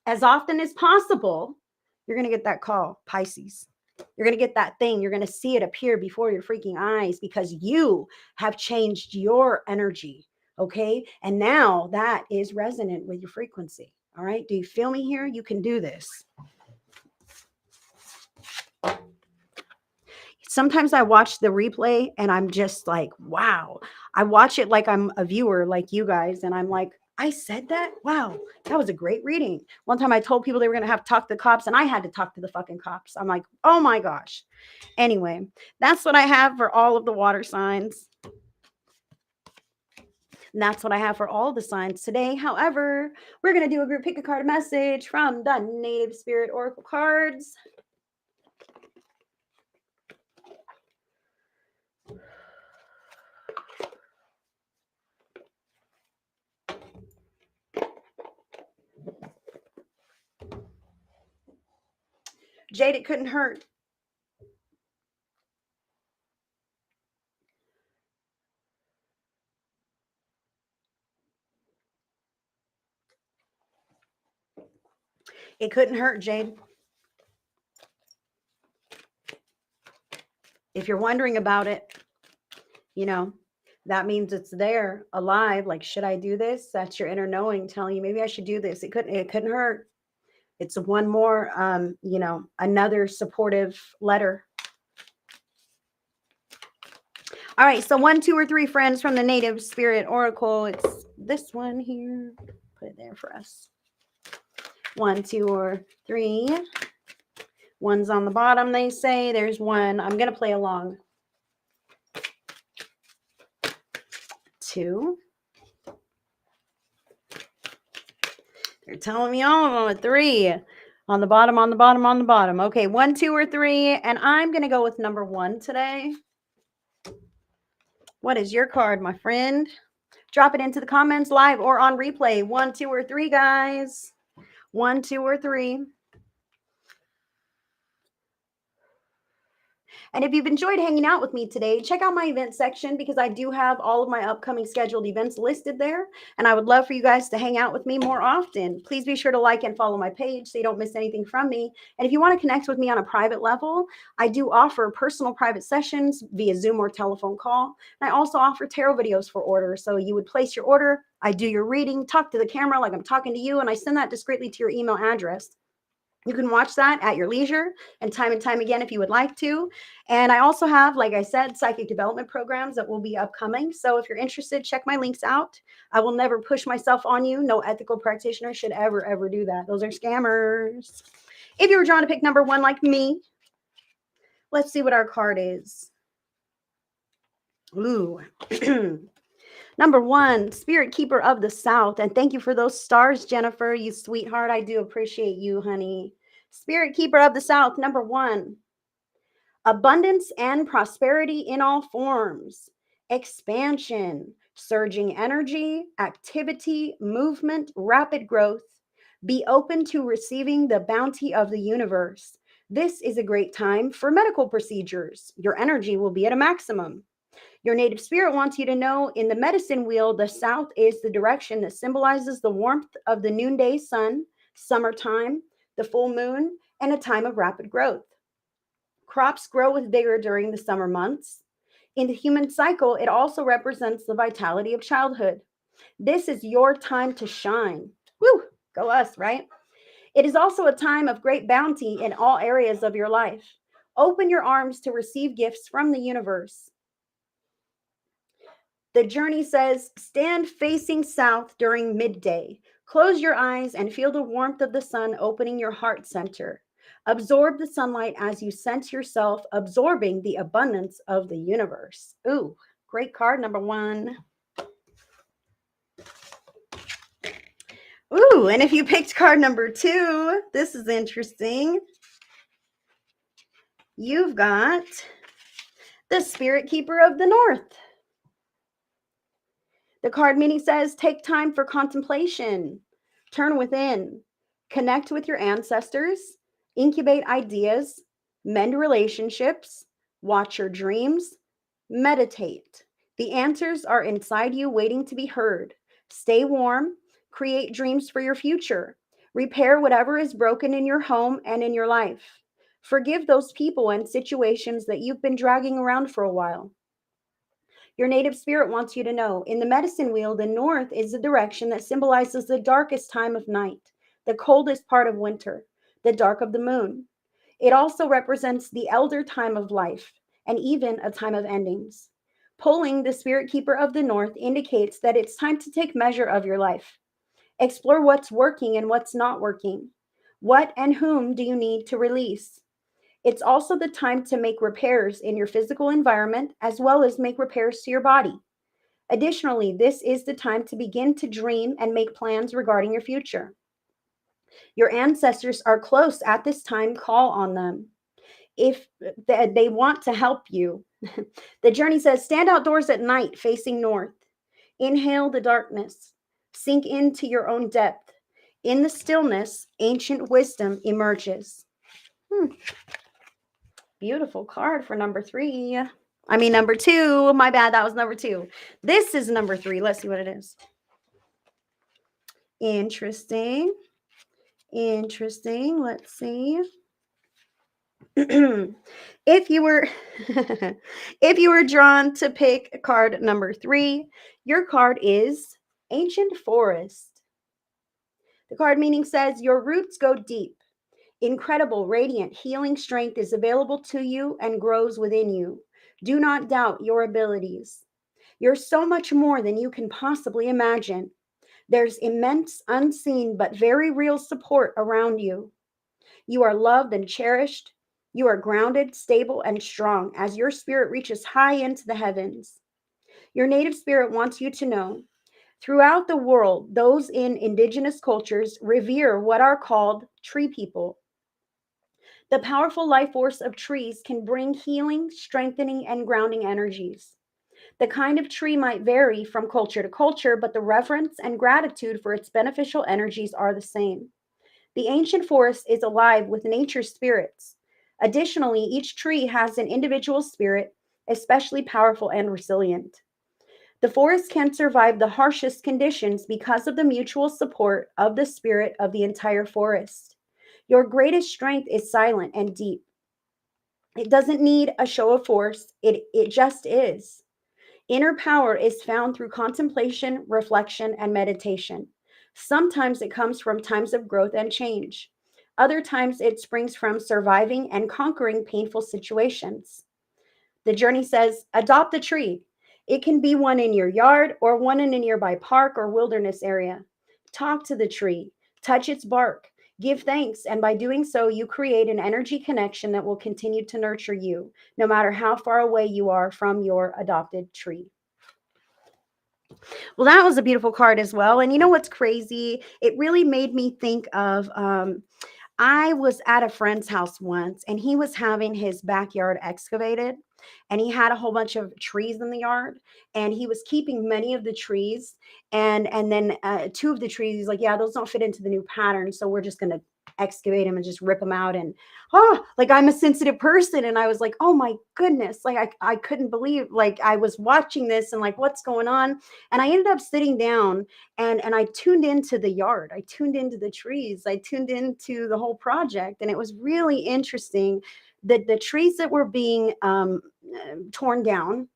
as often as possible, you're going to get that call, Pisces. You're going to get that thing. You're going to see it appear before your freaking eyes because you have changed your energy. Okay. And now that is resonant with your frequency. All right. Do you feel me here? You can do this. Sometimes I watch the replay and I'm just like, wow. I watch it like I'm a viewer like you guys. And I'm like, I said that? Wow, that was a great reading. One time I told people they were going to have to talk to the cops, and I had to talk to the fucking cops. I'm like, oh my gosh. Anyway, that's what I have for all of the water signs. And that's what I have for all the signs today. However, we're going to do a group pick a card message from the Native Spirit Oracle cards. Jade, it couldn't hurt. It couldn't hurt, Jade. If you're wondering about it, you know, that means it's there, alive. Like, should I do this? That's your inner knowing telling you maybe I should do this. It couldn't hurt. It's one more, another supportive letter. All right, so 1, 2, or 3 friends from the Native Spirit Oracle. It's this one here. Put it there for us. 1, 2, or 3. One's on the bottom, they say. There's one. I'm going to play along. 2. They're telling me all of them. 3. On the bottom, on the bottom, on the bottom. Okay, 1, 2, or 3. And I'm going to go with number 1 today. What is your card, my friend? Drop it into the comments live or on replay. 1, 2, or 3, guys. 1, 2, or 3. And if you've enjoyed hanging out with me today, check out my event section because I do have all of my upcoming scheduled events listed there. And I would love for you guys to hang out with me more often. Please be sure to like and follow my page so you don't miss anything from me. And if you want to connect with me on a private level, I do offer personal private sessions via Zoom or telephone call. And I also offer tarot videos for order. So you would place your order, I do your reading, talk to the camera like I'm talking to you, and I send that discreetly to your email address. You can watch that at your leisure and time again if you would like to. And I also have, like I said, psychic development programs that will be upcoming. So if you're interested, check my links out. I will never push myself on you. No ethical practitioner should ever do that. Those are scammers. If you were drawn to pick number 1 like me, let's see what our card is. Ooh. Number 1, Spirit Keeper of the South. And thank you for those stars, Jennifer, you sweetheart. I do appreciate you, honey. Spirit Keeper of the South, number 1. Abundance and prosperity in all forms. Expansion, surging energy, activity, movement, rapid growth. Be open to receiving the bounty of the universe. This is a great time for medical procedures. Your energy will be at a maximum. Your native spirit wants you to know in the medicine wheel, the south is the direction that symbolizes the warmth of the noonday sun, summertime, the full moon, and a time of rapid growth. Crops grow with vigor during the summer months. In the human cycle, it also represents the vitality of childhood. This is your time to shine. Woo, go us, right? It is also a time of great bounty in all areas of your life. Open your arms to receive gifts from the universe. The journey says, stand facing south during midday. Close your eyes and feel the warmth of the sun opening your heart center. Absorb the sunlight as you sense yourself absorbing the abundance of the universe. Ooh, great card, number 1. Ooh, and if you picked card number 2, this is interesting. You've got the Spirit Keeper of the North. The card meaning says, take time for contemplation, turn within, connect with your ancestors, incubate ideas, mend relationships, watch your dreams, meditate. The answers are inside you waiting to be heard. Stay warm, create dreams for your future, repair whatever is broken in your home and in your life. Forgive those people and situations that you've been dragging around for a while. Your native spirit wants you to know in the medicine wheel, the north is the direction that symbolizes the darkest time of night, the coldest part of winter, the dark of the moon. It also represents the elder time of life and even a time of endings. Pulling the Spirit Keeper of the North indicates that it's time to take measure of your life. Explore what's working and what's not working. What and whom do you need to release? It's also the time to make repairs in your physical environment as well as make repairs to your body. Additionally, this is the time to begin to dream and make plans regarding your future. Your ancestors are close at this time, call on them. If they want to help you, the journey says stand outdoors at night facing north. Inhale the darkness. Sink into your own depth. In the stillness, ancient wisdom emerges. Beautiful card for number 3. I mean, number 2. My bad. That was number 2. This is number 3. Let's see what it is. Interesting. Interesting. Let's see. if you were if you were drawn to pick card number 3, your card is Ancient Forest. The card meaning says your roots go deep. Incredible, radiant, healing strength is available to you and grows within you. Do not doubt your abilities. You're so much more than you can possibly imagine. There's immense, unseen, but very real support around you. You are loved and cherished. You are grounded, stable, and strong as your spirit reaches high into the heavens. Your native spirit wants you to know throughout the world, those in indigenous cultures revere what are called tree people. The powerful life force of trees can bring healing, strengthening, and grounding energies. The kind of tree might vary from culture to culture, but the reverence and gratitude for its beneficial energies are the same. The ancient forest is alive with nature's spirits. Additionally, each tree has an individual spirit, especially powerful and resilient. The forest can survive the harshest conditions because of the mutual support of the spirit of the entire forest. Your greatest strength is silent and deep. It doesn't need a show of force, it just is. Inner power is found through contemplation, reflection, and meditation. Sometimes it comes from times of growth and change. Other times it springs from surviving and conquering painful situations. The journey says adopt a tree. It can be one in your yard or one in a nearby park or wilderness area. Talk to the tree, touch its bark, give thanks, and by doing so, you create an energy connection that will continue to nurture you, no matter how far away you are from your adopted tree. Well, that was a beautiful card as well. And you know what's crazy? It really made me think of I was at a friend's house once and he was having his backyard excavated and he had a whole bunch of trees in the yard and he was keeping many of the trees and then 2 of the trees he's like, yeah, those don't fit into the new pattern, so we're just going to excavate them and just rip them out. And like I'm a sensitive person and I was like, oh my goodness, like I couldn't believe, like I was watching this and like what's going on. And I ended up sitting down and I tuned into the yard. I tuned into the trees. I tuned into the whole project. And it was really interesting that the trees that were being torn down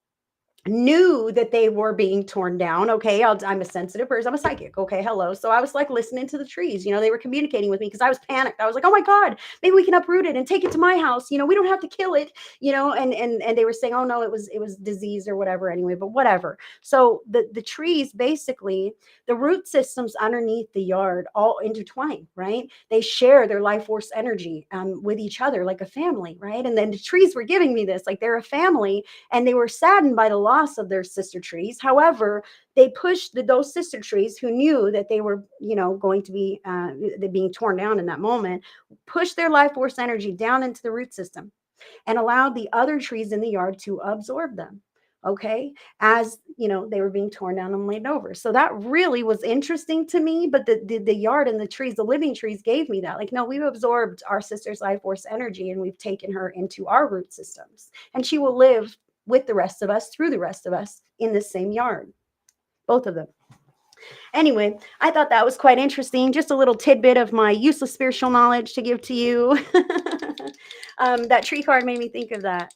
knew that they were being torn down. Okay. I'm a sensitive person. I'm a psychic. Okay. Hello. So I was like listening to the trees, they were communicating with me because I was panicked. I was like, oh my God, maybe we can uproot it and take it to my house. We don't have to kill it, and they were saying, oh no, it was disease or whatever anyway, but whatever. So the trees, basically the root systems underneath the yard all intertwine, right? They share their life force energy with each other like a family, right? And then the trees were giving me this, like they're a family and they were saddened by the loss of their sister trees. However, they pushed those sister trees who knew that they were, going to be being torn down in that moment, pushed their life force energy down into the root system and allowed the other trees in the yard to absorb them. Okay, as they were being torn down and laid over. So that really was interesting to me. But the yard and the trees, the living trees, gave me that. Like, no, we've absorbed our sister's life force energy and we've taken her into our root systems, and she will live with the rest of us, through the rest of us, in the same yard, both of them. Anyway, I thought that was quite interesting. Just a little tidbit of my useless spiritual knowledge to give to you. That tree card made me think of that.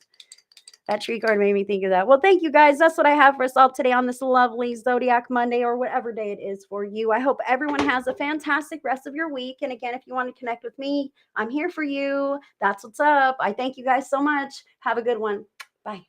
Well, thank you guys. That's what I have for us all today on this lovely Zodiac Monday, or whatever day it is for you. I hope everyone has a fantastic rest of your week. And again, if you want to connect with me, I'm here for you. That's what's up. I thank you guys so much. Have a good one. Bye.